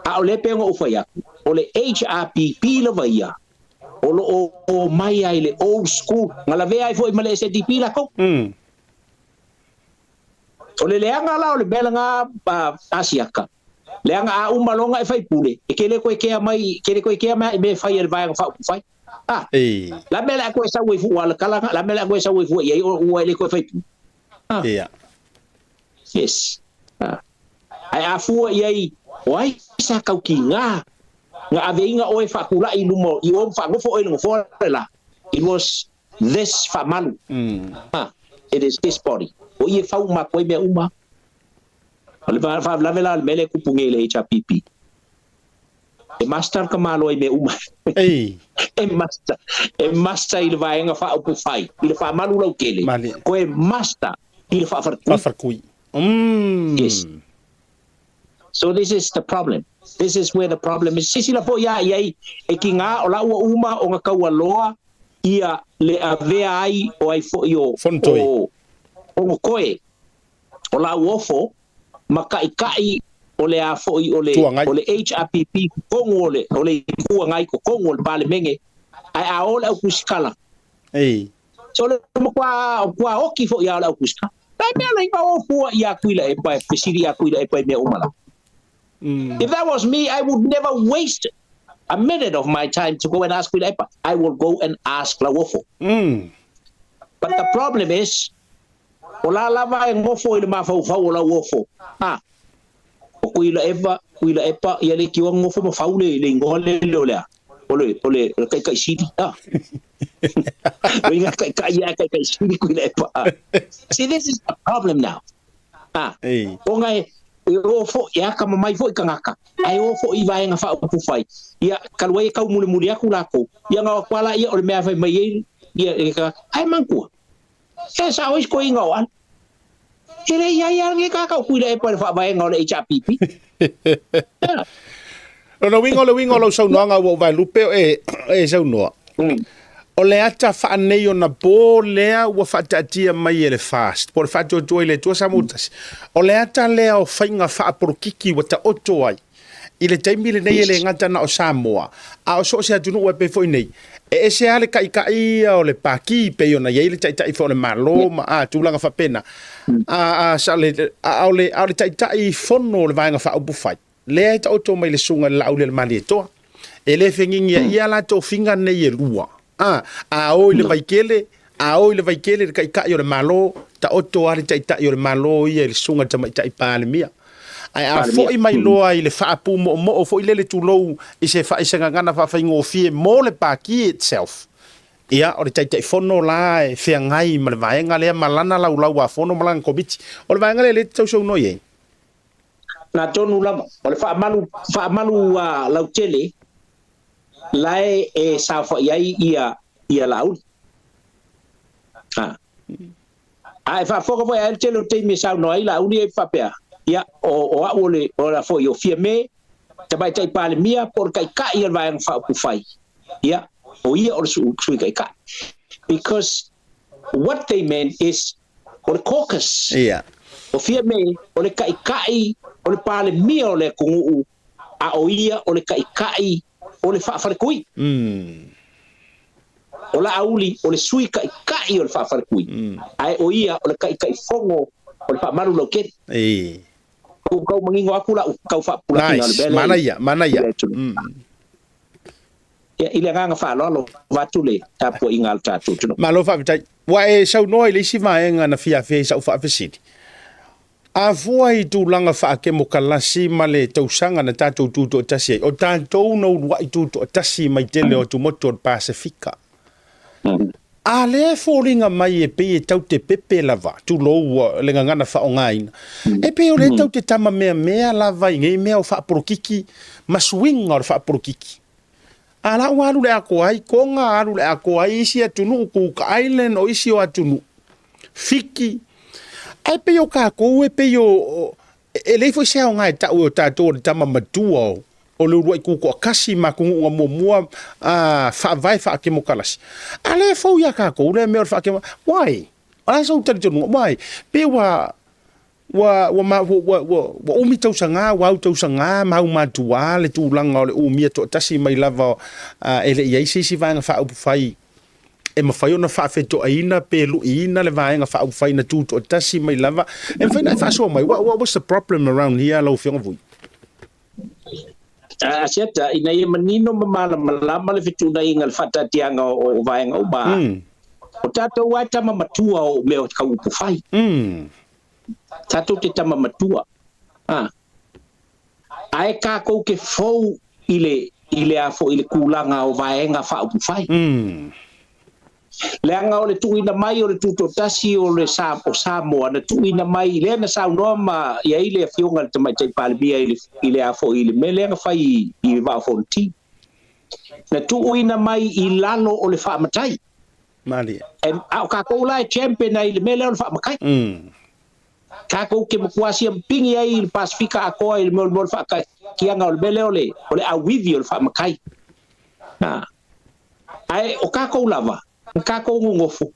A o le penga ufai aku, o le HRPP la vaia, o lo o mai ai le old school, ngala vea ai foi male SDP la ko. O le leanga la o le belanga asiaka. Leanga a umalonga e fai pule, e kele koe kea mai me fai el vaenga whaupufai. La mela ko sa we fu wala kala la mela ko sa we fu ye o le ko fai yes ai afu ye wai sa ka ki nga aveinga o fa kula i lumo i o fa ngofo o ngofo la it was this famalu it is this body o ye fa uma ko me uma fa la mela mele ku pungele HPP e master ka malo me uma e master il vaenga fa o fai il fa malu lo kele ko e master il fa farkui yes so this is the problem this is where the problem is sisi la po ya e kinga o la uma o nga kawaloa ia le avea ai o ai fo yo o koe o la wofo makai o le a foi o le HRPP kongo o le kua ngai ko kongo le bale menge ai a ole au kuskala so le kwa oki fo ya au kuska ai me le o fu ya kuila e pa pesiri ya kuila e pa me umala if that was me I would never waste a minute of my time to go and ask kuila epa I will go and ask la wofo but the problem is ola lava e ngofo ile mafau fau la wofo kuila epa ia le kiwa ngofo mo faule le ngole le ole kai sidi winga kai sidi kuila epa see this is a problem now onga o fo ya kama mai fo ikangaka ai o fo i vai nga fa pu fai ia kalwai ka muli aku lako ia nga kwala ia ole me fa mai ia ai manku sa hois ko ingawan ele ya nge ka kuila e pa fa vai ngole HPP no wingo lo so no nga wo vai lupe e so no o le ata fa nei ona bo lea wa fa tatia mai ele fast por fa jo le to sa mutas o le ata lea o fainga fa por kiki wa ta oto ai ile taimi le nei ele ngata na o Samoa a o so se atunu we pe foi nei e se ale kai o le paki pe ona ye le tai fo le malo ma a tulanga fa pena a sa le a le tai fono le vanga fa o bufai le ta oto mai le sunga la o le mali to e le fenginga ia la to finga nei e lua a o le vaikele le kai o le malo ta oto ale tai o le malo ia le sunga tai pa le mia ai a foi mai loa i le faapu mo foi le tulou i se fa isa ngana fa faingo fie mo le paki itself ia o le tai fono la e fe ngai ma le vaenga le malana lau a fono malanga komiti o le vaenga le tau so no ye na tonu la o le fa malu lau tele lai e sa fa ia lau ai fa foko foi al tele te mi sa no ai lau ni fa pea ia o ole ora foi o firme tabai tai pale mia por kai ia vai fa ku fai ia o ia o su kai because what they meant is o le caucus. Ia. O fia me o le kai o le pale mia o le kungu a o ia o le kai o le whaafarekui. O la auli o le sui kai o le whaafarekui. Ai o ia o le kai fongo o le whaamaru lau keri. Kau mangingo aku la kau whaapulaki na le bele. Mana ia. Ile nganga whaalolo watu le tapu ingal tatu. Malo whaapitai. Wa e sau noa i leisi vaenga na fia fia sau whaafesiri. A fua i tūlanga whaake mo kalasi ma le tausanga na tātou tūto o tasi ai. O tātou no ua i tūto o tasi mai tele o tumoto o Pacifica. A le fōringa mai e pe e tau te pepe lava, tu lou le ngangana whaongaina. E pe o le tau te tama mea lava i ngei mea o whaaporokiki, masuinga o whaaporokiki. A la uaru le ako ai, konga aru le ako ai, isi atunu Cook Island o isi o atunu. Fiki. E pe o kako, e pe o... E leifo se ao ngai tau o tātou o le tama matua o le urua i kuko kasi ma kungu mua whaavai whaake mo kalasi. A le fau ia kako, le mea o whaake mo... Wai? A sa utari tonu, wai? Pe wa umi tausanga, wau tausanga, mau matua, le tūlanga o le umia to tasi mai lava ele iai sisi vaenga whaupu whai. E mawhai ona whaafeto aina, pe luina le vaenga whaupu whai na tūto tasi mai lava. E mwhaina e whaasua mai, what was the problem around here, lau whionga vui? Asiata, ina ia manino malama le whetuna inga le whatatianga o vaenga o ba. O tātou ai tama matua o meo kaupu whai. Tātou te tama matua. Ae kākou ke fau ile afo ile kūlanga o vaenga whaupu whai. Leanga o le tuina mai o le tuto tasi o le Samoa na tuina mai le na saunoa ma ia ile fionga le tamai tai palbia ile afo ile me leanga whai i wafonti. Na tuina mai i lalo o le whaamatai. Maria. E au kākou lai champion ai le me leo le whaamakai. Kako ke makuasi ang pingi ai il Pacifica ako ai mo fa ka kianga o bele ole awivi o fa makai ai o kako lava kako ngofo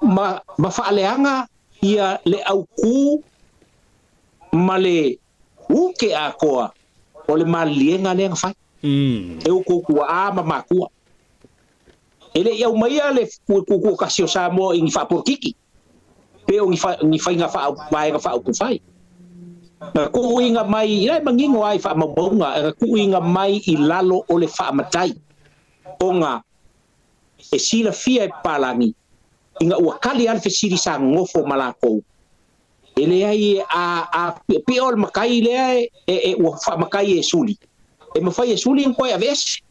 ma fa leanga ia le au ku male uke ako o le malienga le fa e o ku a ma ku ele ia mai ale ku kasio Samoa in fa porkiki pe o ngi fai nga fa vai nga fa ku fai ku inga mai ia mangingo ai fa mabonga ku inga mai i lalo o le fa matai onga e sila fia e palangi inga ua kali alfe siri sa ngofo malako ele ai a pe ol makai le e ua fa makai e suli e ma fai e suli ko ya ves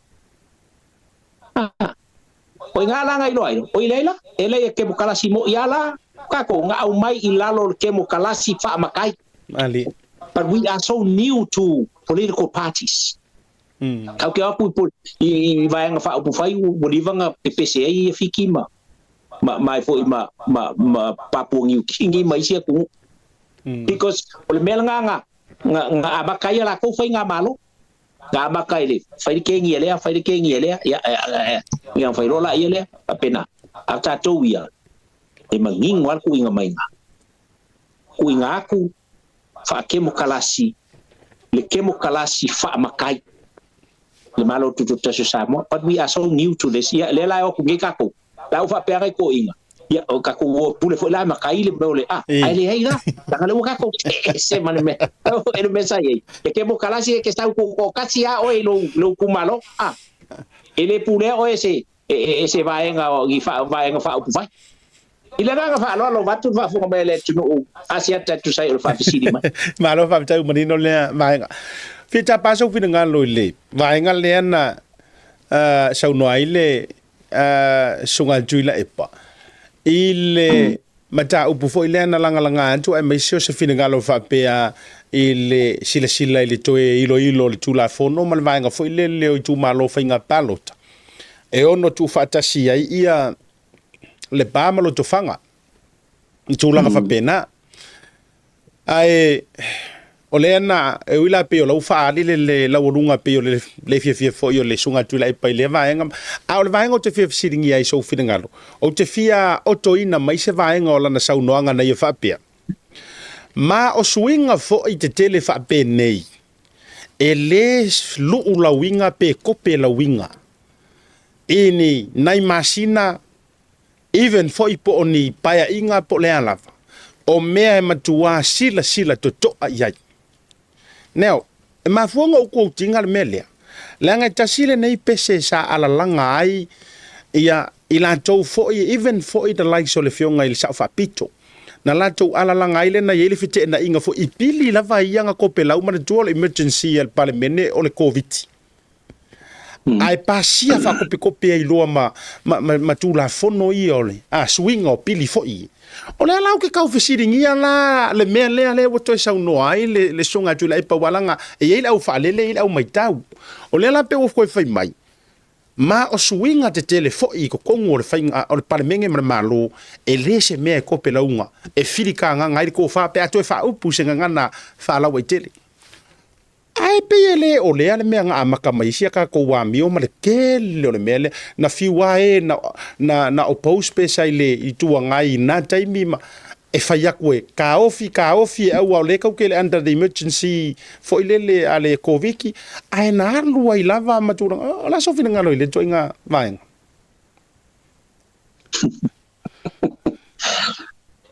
o ngala ngai loai o ilela ele e ke bukala simo yala kako nga au mai i lalo ke mo kalasi fa makai ali but we are so new to political parties kau ke aku i vai nga fa upu fai o livanga PPCA e fiki mai foi ma papu ngiu kingi mai sia ku because o le melanga nga abakai la ko fai nga malo nga abakai le fai ke ngi ele ya fai rola ele apena ata to ia e manging war ku inga mai ku inga aku fa kemo kalasi le kemo kalasi fa makai le malo tu tasu Samoa but we are so new to this ya le la o ku ngikako la fa pere ko inga ya o ka ku pule fo la makai le bole ai le ai la le kako se mane me e me sai e kemo kalasi ke sta ku ko kasi a o lo ku malo ele pule o ese vaenga o vaenga fa o vai ile nga fa lo batu fa fu mbele tunu asia tatu sai o fa fisili mai malo fa tau manino le vaenga fita paso fina nga lo le vaenga le na sau no ile sunga juila epa ile mata upu fo ile na langa antu ai mai se fina nga lo fa pe ile sila ile toe ilo le tula fono mal vaenga fo ile le tu malo fa inga palota e ono tu fatasi ai ia le pamalo to fanga tūlanga fa pena ai O le ana e wila pe o lau whaali le laurunga pe o le fia fo i o le sunga tula i pai le vaenga. A o le vaenga o te fia siringi ai sau whiringalo. O te fia o toina mai se vaenga o lana saunoanga na i whapea. Ma o suinga fo i te tele whape nei. E le luu lawinga pe kope lawinga. E ni nai masina even fo i po o ni paya inga po le alava. O mea e matua sila to toa iai. Now, e mafuanga o kou tinga le melea. Langa tasile nei pese sa ala langa ai ia ila tau fo i even fo i the likes o le fionga ili sa whapito. Na la tau ala langa ai le na yele fite na inga fo i pili lava ianga ko pe lau mana tuol emergency al palemene o le COVID. Ai pasia fa kopi ai loa ma tu la fono i ole. Swing o pili fo i. O le alau ke kau fesiringia la le mea le wato e sau noa ai le songa tu la ipa walanga e ei lau whaalele i lau mai tau. O le ala pe o koe whai mai. Ma o swinga te tele fo i ko kongo o le whainga o le palemenge mara malo e lese mea e kope launga e whirika nga ngai ko wha pe ato e wha upu se ngana wha lau ai tele. Ai pe ele o le ale mea nga amaka maisia ka ko wa mi o ma le kele o le mea le na fiwa e na oppose pe sai le i tua ngai na taimi ma e fai akwe ka ofi e au au le kau ke le under the emergency fo ile le ale koviki ai na alu ai lava matura o la sofi ngalo ile toinga vaenga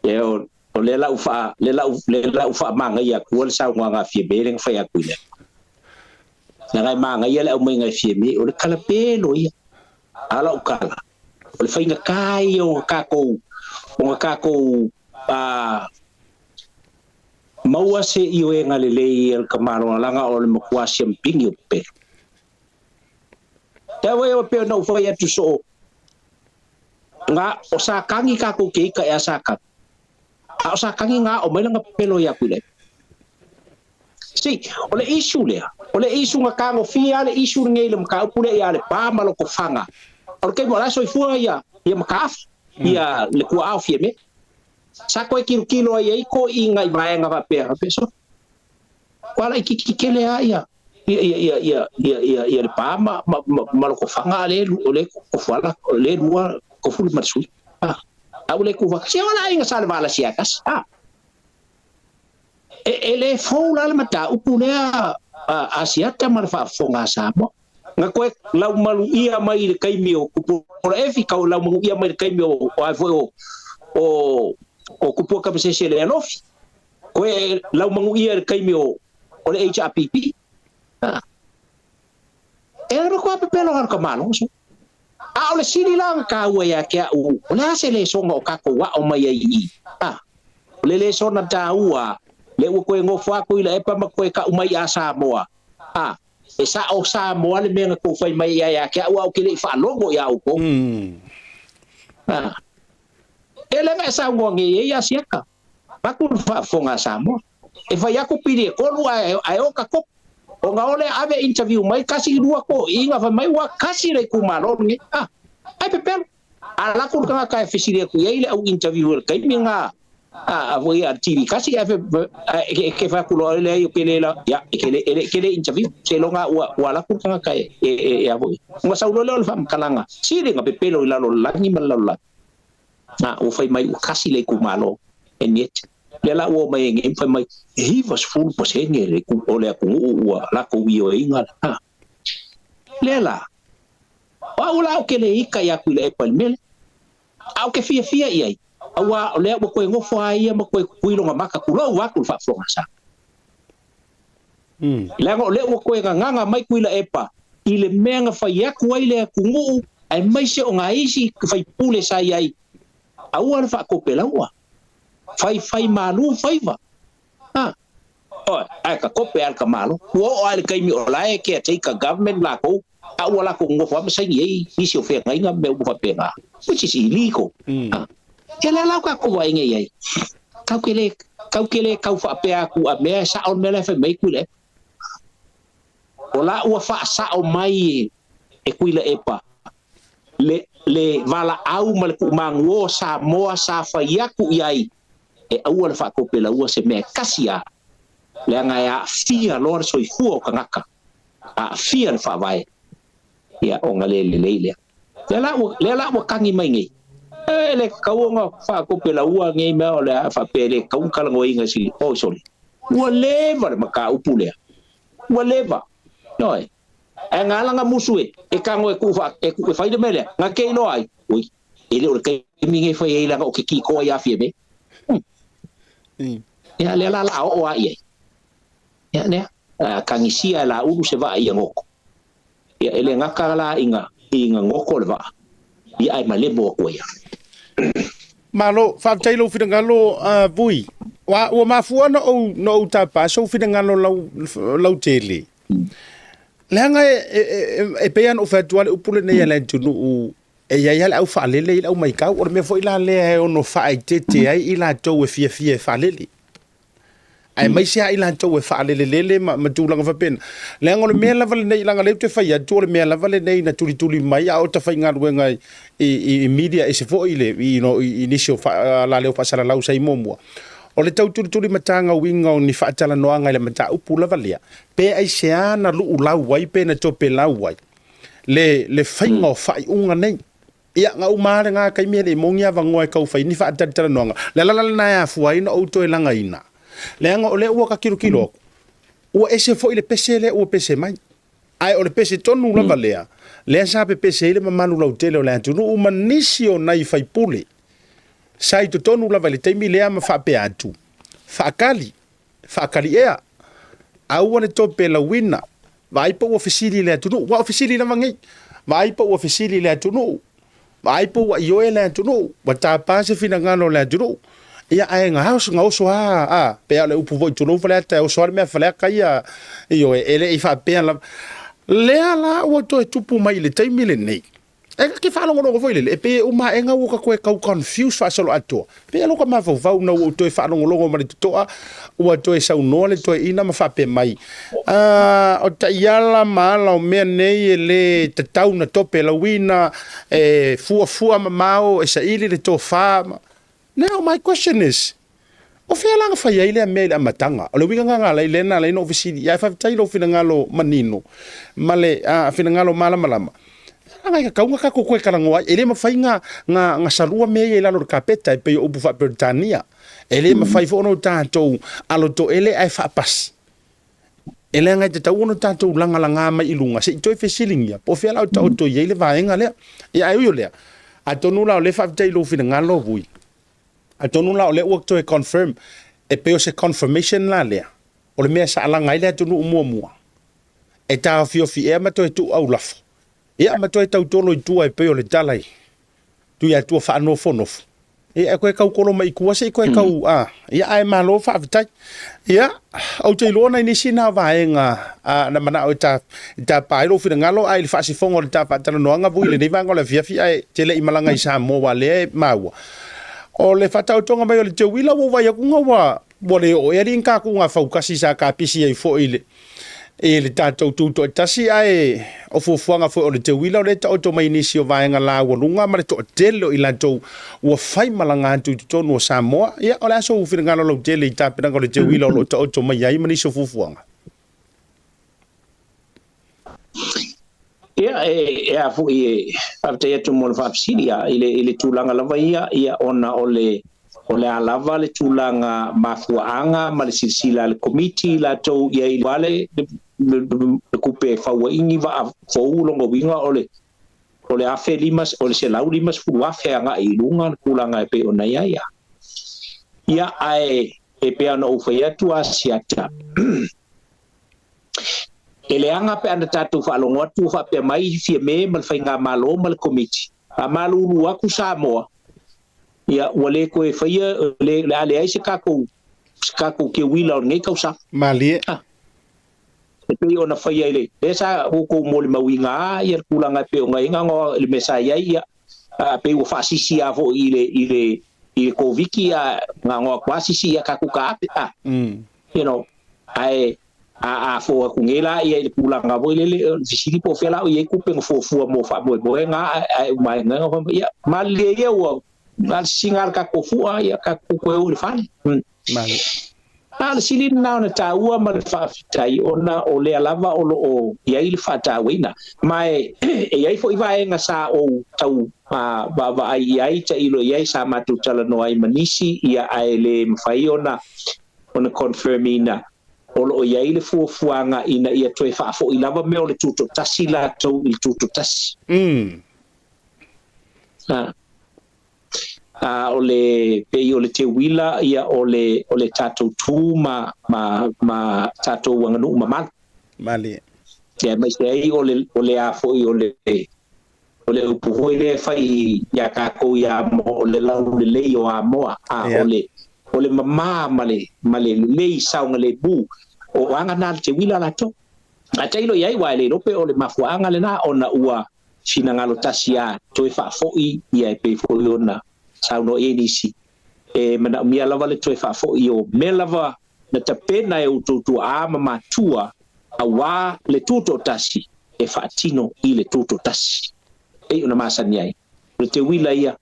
o le la ufa manga ia kuol sa nga fie beleng fai akule na ngai manga ia le au mai ngai fie me o le kala pelo ia ala ukala o le fai nga kai o kako maua se io e ngale lei el kamaro langa o le makua siampingi o pe tawe o pe no foi atu so nga o sa kangi kako ke ka ya saka o sa kangi nga o melanga pelo ya kule si o le issue nga kango fia le issue ngei le mka pule ya le pa malo ko fanga o ke mo la so fua ya makaf ya le ku au fie me sa koe kilo ai ko inga i vaenga va pe so wala ki kele ia le pa ma ko fanga le ko fala le lua ko fulu marsui au le ku va se wala inga sala vala siakas ele foula le mata upulea asiata mar fa fonga Samoa nga koe lau malu ia mai le kaimio ku por efi ka lau malu ia mai le kaimio o kupua ka se le alofi koe lau mangu ia kaimio o le HRPP ro ko pelo har kamano so o le sili lang ka wa ya ke o le se le songa o ka ko wa o mai ai le sona ta ua le o koe ngofa ko ile e pa ma koe ka umai a Samoa e sa o Samoa le menga ko fai mai ya ke o ke le fa longo ya o ko ele me sa ngongi ia siaka pakul fa fonga Samoa e vai ako pide ko lu ai o ka ko o nga ole ave interview mai kasi dua ko inga fa mai wa kasi le kumalo ni ai pepel ala ko ka ka fisire ku ile au interview kai minga voi a TV kasi ave ke fa kulo le yo pele la ya ke le interview se longa wala ko ka ka ya voi nga sa ulo le fa kalanga sire nga pepelo ila lo la ni malala o fai mai kasi le kumalo enet le la o mai ngi fai mai he was full posenge le ku ole ku la ko wi o inga le la o la o ke le ika ya ku le palmel au ke fia ia awa le o ko ngo fai ma ko kuilo nga maka ku lo wa ku fa fonga sa le o ko nga mai kuila epa ile menga fai ya ku ile ku ngu ai mai se o nga isi fai pule sa ai au fa ko pelaua fai malu fai va ai ka ko pe al ka malu o al kai mi ola ke take a government la ko au la ko ngo fa sai ni isi o fe ngai nga me fa pena which is illegal ela la ka ko ai ngai kau kele kau fa pe aku a me sa on me la fa mai kule ola u fa sa o mai e kuila epa le vala au mal ku mango Samoa sa fa yaku iai e au le fa ko pela u se me kasia le nga ya fia lor so i fu o kangaka a fia fa vai ia o ngale le le la wa kangi mai ngi le kaunga fa ko pela ua ngi me o le fa pele kaung kala ngoi nga si o sorry ua leva maka upule ua leva noi ngala nga musue ka ngoi ku fa de mele nga ke no ai ui ele o ke mi ngi fa ye la o ke ki ko ya fie me ya le la o ai ya ne kangisia la ulu se va ia ngoko ya ele ngaka la inga ngoko le va ia ai malebo ko ya malo fa tailo fidangalo vui wa mafua no ta paso fidangalo lau tele langa e pean ofertual upule ne yala tunu e yala au fa lele au mai ka o me foi la le no fa tete ai ila to fie fa lele ai mai sia ila to fa lele ma tulanga fa pen langa le me la vale nei langa le te fa ya to le me la vale nei na tuli mai au ta fa ngadwe ngai i media e se fo ile initial la leo pasala lau sai momua o le tau tuli matanga winga ni fa tala noanga le mata upula valia pe ai se ana lu lau wai pe na to pe lau wai le fainga fai unga nei ia nga umare nga kai me le mongia vangoe kau fai ni fa tala noanga la na ya fuai no auto e langa ina le nga ole ua ka kilo ua ese fo ile pese le ua pese mai ai o le pese tonu la valea le sa pe pese ile mamalu lau tele o le atu no umanisio nai fai pule sai to tonu la vale taimi le ama fa pe atu fakali ea au ne to pe la wina vai po ofisili le atu no wa ofisili la mangi vai po ofisili le atu no vai po wa yo le atu no wa ta pase fina ngano le atu no ia ai nga house nga oso pe ale upu voi tu no fale ta oso me fale ka ia io ele I fa pe la le ala o to tupu mai le taimi le nei e ke fa longo foi le pe uma enga o ka ko confuse fa solo ato pe lo ka ma fa no o to fa longo ma to o to e sa no le to ina ma fa pe mai o ta yala mala o me nei le te tau na tope la wina fu mao e sa ile le to fa. Now my question is, o fea langa fai ile me le matanga. O le winga nga la ile na le no ofisili. Ya fa tailo fina ngalo manino. Male fina ngalo malama. Nga ka unga ka ko ka ngoa ele ma fai nga salua me ile lo kapeta pe o bu fa Britania. Ele ma fai fo no tanto alo to ele ai fa pas. Ele nga te tau no tanto langa mai ilunga. Se to fesilinga. O fea la to ile va nga le. Ya ai yo le. A tonu la le fa tailo fina ngalo bui. I don't know le work to confirm e pe o se confirmation la le o le me sa la ngai le tunu mua e ta fi ma to tu au laf ia ma to tau tolo tu e pe o le talai tu ya tu fa no fono e ko ka ko mai ku se ko ka ia ai ma lo fa vitai ia au te lo na ni sina va nga na mana o ta pa lo fi ngalo ai fa si fongo ta pa ta no nga bu le ni va ngo le fi ai te le imalanga I sa mo wa le maua o le fatau tonga mai o le te wila wo vai akunga wa le o eri nka kunga faukasi sa ka pisi ai fo ile e le tatou tuto tasi ai o fuanga fo o le te wila o le tauto mai nisi o vai nga la wa lunga ma le to telo I lantou wa fai malanga tu tonu o Samoa ia o le aso ufina ngalo lo tele I tapena o le te wila o lo tauto mai ai mani so fuanga ia fu after to mon fa siria ile tulanga lava ia ona ole alava le tulanga mafuanga ma le silsila le committee la to ia wale le kupe fa wa ingi va fo longo winga ole afe limas ole se lau limas fu afe nga I lunga tulanga pe ona ia ai e pe ana o fa ia tu asiata ele anga pe anda tatu fa longo tu fa pe mai fi me mal fa nga malo mal committee amalu lu aku Samoa ya wale ko e fa ia le ale ai se kako ke wila ngai kausa malie e pe ona fa ia ile desa ko mo le mawinga ia kulanga pe ngai ngo le mesa ia pe o fa sisi avo ile ko viki ngo kwa sisi ia kako ka you know ai fo ku ngela ia le pulanga bo le visiti po fela ia ku pe fo mo fa bo nga mai nga ia mal le ia o mal singal ka ko fu ia ka ku ko o fa le sili na na taua ma le whaafitai ona o le alava o lo o iai le whaatawina. Mai e iai fo iwa e nga sa o tau ba ai iai ta ilo iai sa matu tala no ai manisi ia ai le mwhai ona confirmi na o lo iai le fuafuanga ina ia toe whaafo i lava meo le tuto tasi la tau i tuto tasi. O le pei o le te wila ia o le tātou tū ma tātou wanganu ma Mali. Ia mai se ai o le a foi o le upuhoi le fai ia kako ia mo o le lau le lei o a moa o le mama ma le lei saunga le bu o anga na te wila la to. A tailo iai wa le rope o le mafuanga le na ona ua sinangalo tasia toi fa foi ia pe foi ona sauno enisi mana mia lava le toi fa foi o me lava na tapena e ututu a mama tua awa le tuto tasi e fatino i le tuto tasi ona masani ai le te wila ia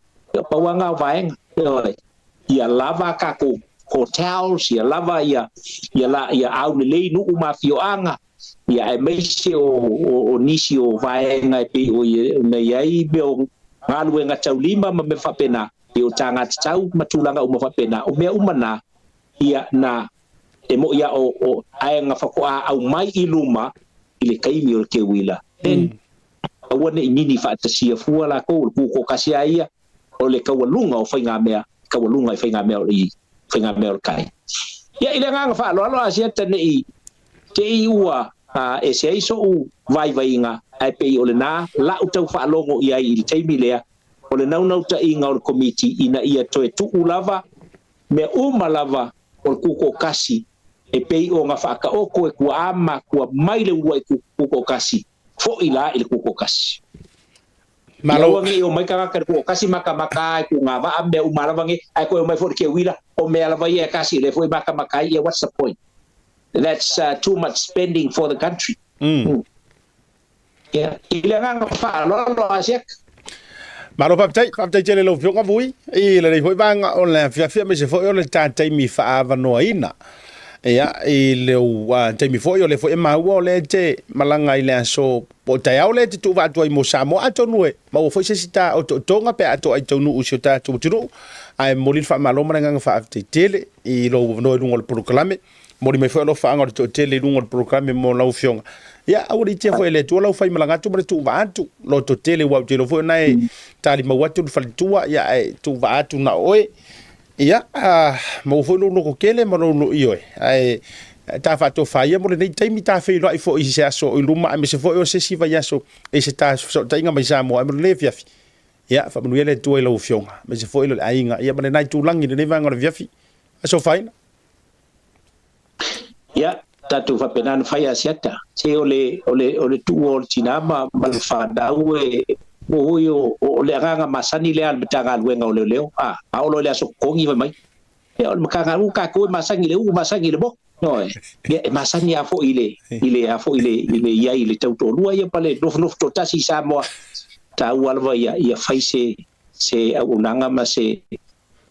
pawanga vaenga ia lava kako hotels ia lava ia au le lei nu mafioanga ia e meise o nisi o vaenga pe o na iai be o ngalu nga tau lima ma me fapena e o tanga tau matulanga o mafapena o me umana ia na e mo ia o aenga fakoa au mai iluma ile kaimi o ke wila awane inini fatasia fua la ko kasia ia o le kawalunga o fainga mea kawalunga i fainga mea i fainga mea kai ia ile nga fa lo asia tane i te iua e se iso u vai nga ai pe o le na la utau fa longo ia i te milea o le nau ta inga o committee ina ia toe tu ulava me lava o kuko kasi e pe o nga fa ka o ko e ku ama ku mai le ua kuko kasi fo ila ile kuko kasi malo ngi o mai ka ku kasi maka ku nga va ambe u malavangi ai ko mai fo ke wila o me lava ia kasi le fo maka ia what's the point. That's too much spending for the country. Yeah, ilangan fa lo asiak. Maro paptai tele lo fionga vui i le foi banga o le fia me se foi o le tatai mi fa ava no ina. Ia i le tai mi foi o le foi ma o le te malanga i le so po tai au le te tu va tu i mo Samoa ato nue. Ma o foi se sita o tonga pe ato ai tonu u sita tu tiro. Ai molil fa malo manga fa tele i lo no ngol proclame. Mori mai foi lo fa ngor to tele ngol proclame mo lau fionga. Ya awri te foi le tu lau fai malanga tu tu va tu lo to tele wa te lo foi nai tali ma watu fa tua ya tu va tu na oe. Ya mo foi no ko kele mo no io ai ta fa to fa ia mo le tai mi ta fe lo i foi se aso i luma me se foi o se si va ya so e se ta so ta inga mai sa mo mo le fiafi. Ya fa mo le tu lo fionga me se foi lo ainga ia mo le nai tu langi le va ngor fiafi. Aso fine. Ya tatu fa penan faya siata se ole tuo tinama malfada we o yo o le ranga masani le al betanga luenga o leo o le aso kongi mai e o makanga u ka ko masangi le bo no e masani afo ile ia ile tauto lua ia pale no to tasi Samoa ta walva ia faise se unanga ma se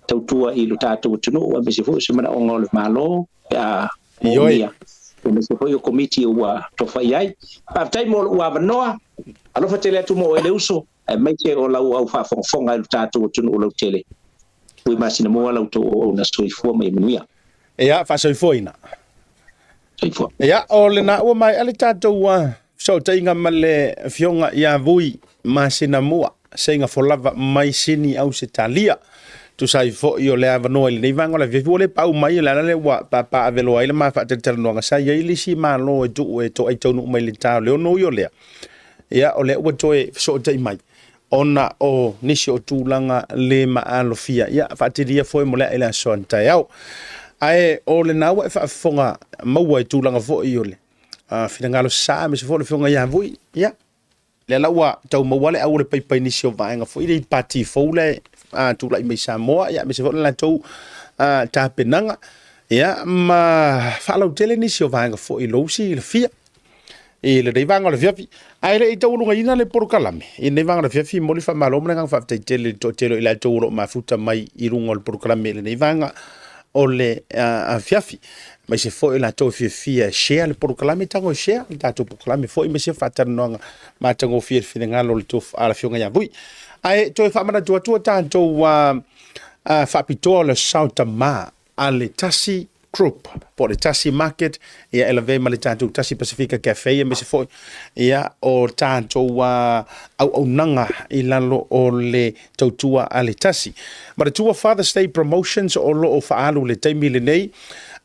tautua i lo tatu tunu o me se fo se mana ngol malo ya ia me se foi o committee ua to fai ai pa tai mo ua vanoa alo fa tele tu mo ele uso e mai ke o lau au fa fonga i tatu tunu o lau tele ui masina mo lau to o na soi fo mai menuia ia fa soi foina ia o le na ua mai ale tatu ua so tainga male fionga ia vui masina mua senga folava mai sini au se talia tu sai fo io le avano ile nei vango la vivo le pau mai la le wa pa avelo ile ma fa te no nga sai ile si ma lo e to ai tonu mai le ta le no io le ia o le wa toe so te mai ona o nisi o tulanga le ma alofia ia fa te dia foi mo le ile so ta yau ai o le na wa fa fonga mau e tulanga fo io le fina ngalo sa me se fo le fonga ia vui ia le la wa tau mo wale au le pai nisi o va nga fo ile party fo le tu lai mai Samoa ya me se la tu ta penanga ya ma fa lo tele ni sio vanga fo i lo si le fia e le dei vanga le fia ai le to lunga ina le porkalame e ne vanga le fia mo le fa malo mo nga fa tele to tele ila to ro ma futa mai i runga le porkalame le nei vanga o le fiafi mai se foi la to fia share le proklame tango share ta to proklame foi me se fatanonga ma tango fia finanga lo to ala fionga ya bui ai to fa mana to ta to fa pito le Samoa ale Tasi group po le Tasi Market ia eleve ma le tanto Tasi Pacific Cafe me se foi ia o tanto au nanga ilalo o le tautua ale Tasi ma le tua Father's Day promotions o lo o faalu le taimi le nei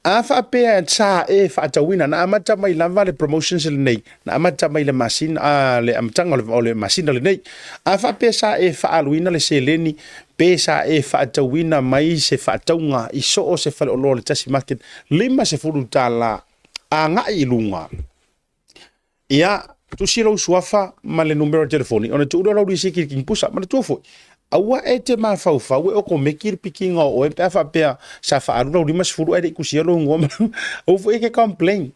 a fa pe sa e fa tawina na amata mai lava le promotions le nei na amata mai le machine le amtanga le machine le nei a fa pe sa e fa aluina le seleni pe sa e fa tawina mai se fa taunga i so o se fa lo le Tasi Market lima se fulu tala anga ilunga ia tu silo suafa ma le numero telefoni ona tu lo ri siki king pusa ma tu fo awa e te ma fa we o ko mekir pikinga o e pa pe sa fa alu ri mas fulu e ku silo ngoma o fo e ke complain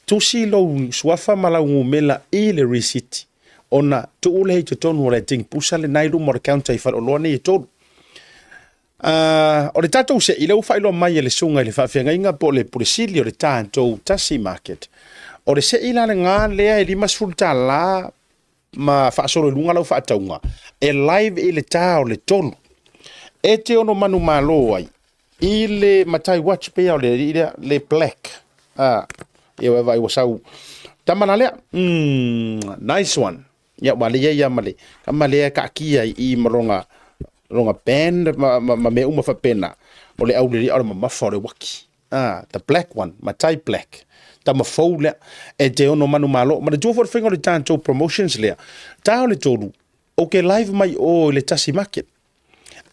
tu silo suafa ma la ngumela e le receipt ona tu le te tonu le ting pusa le nailu mo counter fa lo ne to o le tatou se ile u failo mai le sunga le fa fenga inga po le pulisili o le tanto Tasi Market o le se ila le nga le e lima sulta la ma fa solo lunga lo fa taunga e live ile tao le tolu e te ono manu malo ai ile matai watch pe o le black e vai wasau tamana le nice one ya wale ya male kamale ka kia I maronga band ma me uma fa pena o le aule o ma fa le waki the black one matai black ta ma foule e te ono manu malo ma jo for finger le tanto promotions le ta le tolu okay live mai o le Tasi Market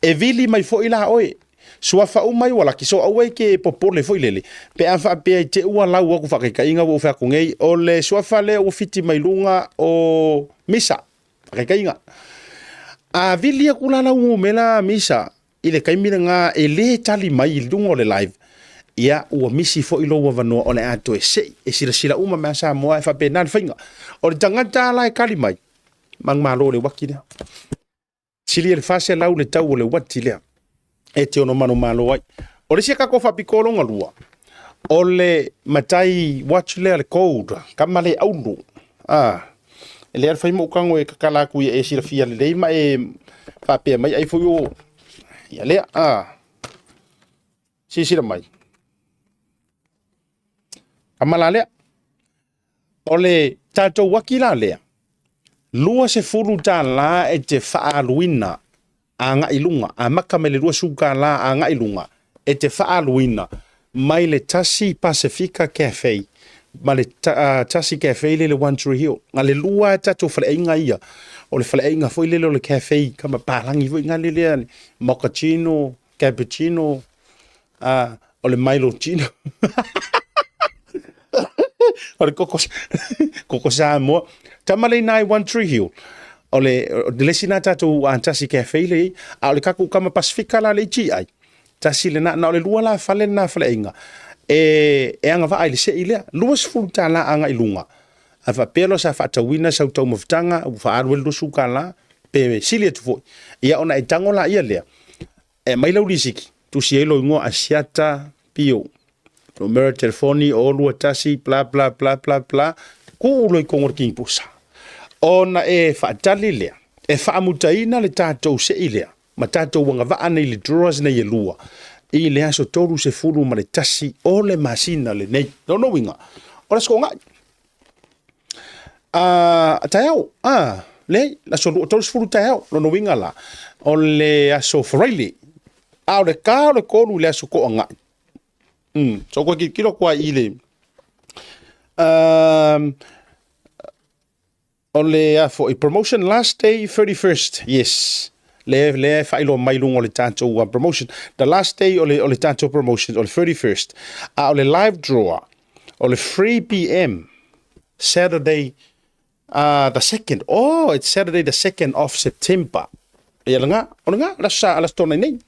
e vili mai fo ila oe sua fa o mai wala ki so awe ke popole fo ilele pe afa pe te ua la u ku fa ka inga wo fa ku ngei o le sua fa le o fiti mai lunga o misa ka inga a vili ku la u mela misa ile kai nga e le tali mai lungo le live ia ua misi fo ilo wa vano o le ato e se e sila uma ma Samoa e fa pe nan finga o le tangata la e kali mai mang malo le wakina sili le fase lau le tau o le wati lea e te ono mano malo ai o le siaka ko fa pikolo ngalua o le matai watch le code kama le aulu e le alfa mo kango e kakala ku e sila fia le ma e fa pe mai ai fo yo ia le sila mai amala lea o le tatou wakila lea lua se fulu ta la e te faaluina anga ilunga a maka me le lua suka la anga ilunga e te faaluina mai le Tasi Pacific Cafe ma le Tasi Cafe le One Tree Hill nga le lua tatou faleinga ia o le faleinga foi le le cafe kama palangi foi nga le mochaccino cappuccino o le Milo chino o koko Samoa tamale nai One Tree Hill o le sina tatou Tasi Cafe le a le kaku kama Pacifica la le chi ai Tasi le na le lua la fale na fale inga e anga va ai le se ile lua sfulta la anga ilunga ava pelo sa fatawina sa tau mftanga fa arwel do suka la pe silia tu fo ia ona e tango la ia le e mai lo risiki tu sielo ngo asiata pio numero telefoni o lua Tasi bla bla bla bla bla ku lo kongor king pusa ona e fatali le e faamutaina le tatou se ile ma tatou wanga va ana le drawers na yelua I le aso toru se fulu ma le Tasi o le masina le nei no winga ora sko nga taiao le la so toru se fulu taiao no winga la o le aso freely a le ka le kolu le aso ko nga so ko kilo kwa ile o le for a promotion last day 31st yes le failo mai lungo le tanto promotion the last day o le tanto promotion o le 31st o le live draw o le 3 p.m. Saturday the 2nd it's Saturday the 2nd of September ia nga la sa la stona nei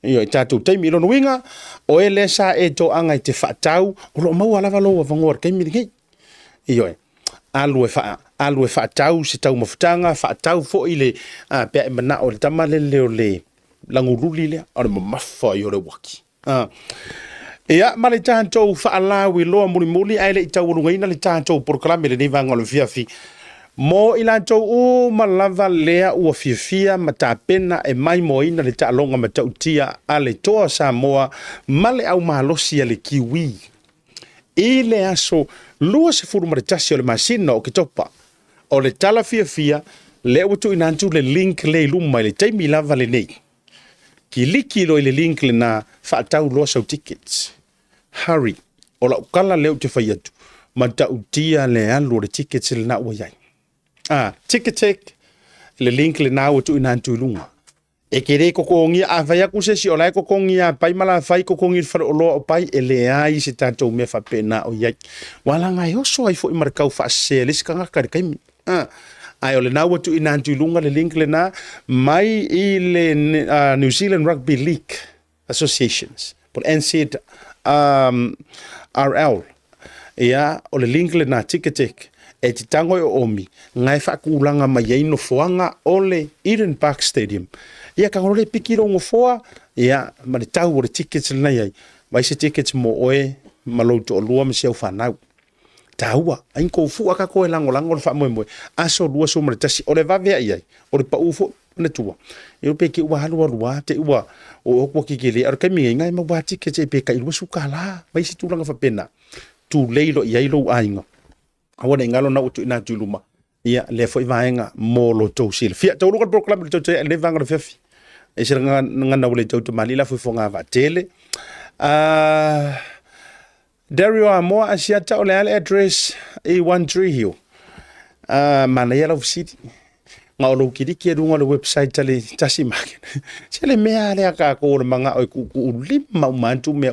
io tanto taimi lo winga o ele sa e to anga te fatau o lo mau ala valo vangor kai mi ngai io alue fa tau se tau mafutanga fa tau fo ile pe mana o tamale le languruli le o mafa yo le waki ia ma le tātou whaalawi loa muli ai le i tau urungaina le tātou proklame le neivanga le fiafi. Mo i lātou o malava lea ua fiafia ma tāpena e mai moina le tālonga ma tautia a le toa Samoa ma le au mahalosi a le kiwi. I le aso lua se furu ma le tasi o le masina o ke topa. O le tala fiafia le watu inantu le link le iluma i le taimi lava le nei. Ki liki lo i le link le na whaatau loa sau tickets. Hurry. O la ukala leo te whaiatu. Ma tautia le alu le tickets le na ua iai. Ticket le link le na watu inantu ilunga. E kere kokongi a whai aku se si o lai kokongi a pai mala whai kokongi i whara o loa o pai e le ai se tātou mea whapena o iai. Wala ngai oso ai fo i marakau whaase le si kanga kare kaimi. Ai o le nā watu inantu ilunga le link le nā mai i le New Zealand Rugby League Associations. Por NZ RL. Ia o le link le nā Ticketek. E ti tango o omi, ngai whakulanga mai ei no foanga o le Eden Park Stadium. Ia ka ngore piki rongo foa, ia ma le tau o le tickets le nei ai. Vai se tickets mo oe, ma louto o lua me siau whanau. Taua, ain kou fua ka koe lango le wha moe moe. Aso lua so ma le tasi, o le vavea iai, o le pa ufo, na tua. E o peke ua halua lua, te ua o okwa kikele, ar kami ngai ma wā tickets e peka ilua suka la, vai se tūlanga whapena. Tu leilo iai lo ainga. Awana ngalo na utu ina tuluma ia le foi vaenga molo to sil fia to lugar proclam to te le vanga fefi e se nga wole to malila foi fonga va tele Dario Amo asiata o le address A13 hill mana yellow city nga o lo kidi ki runga le website tale Tasi Market se le mea le ka ko manga o ku lima mantu me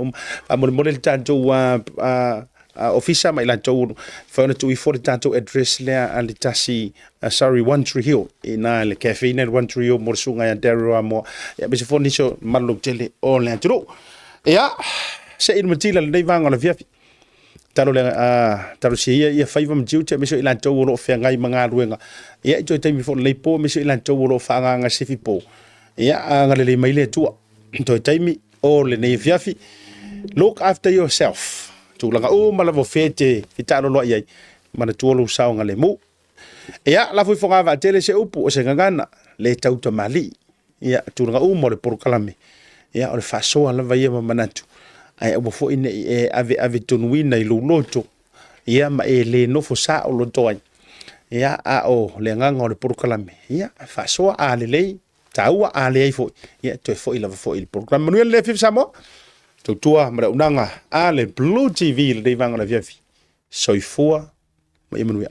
amol tanto officer mai la tau whaona tui fore tātou address lea a le tasi, 13 Hill, ina le cafe ina 13 Hill, morsunga ya Dario Amo, ia bese fo niso malok tele o le anturo. Ia, se inu matila le neivanga la viafi. Talo le, talo si ia whaiva mtiu te meso ilan tau uro whea ngai mga ruenga. Ia ito taimi fo leipo meso ilan tau uro whaanga nga sefi po. Ia, ngale le maile tua. Ito taimi o le nei viafi. Look after yourself. Tūlanga o malavo fete fitalo loa iai mana tuolo saonga le mu. Ia la foi fonga va tele se upu o se ngana le tauta mali. Ia tūlanga o mo le porokalame. Ia o le fasoa la vai ma manatu. Ai o fo ine ave tonuina i luloto. Ia ma e le no fo sa o loto ai. Ia a o le nganga o le porokalame. Ia fasoa a le lei taua a le ai fo. Ia to fo i la fo i porokalame no le fi Samoa. Tua mara unanga a le Blue TV le vanga la viafi. Soifua ma imanuia.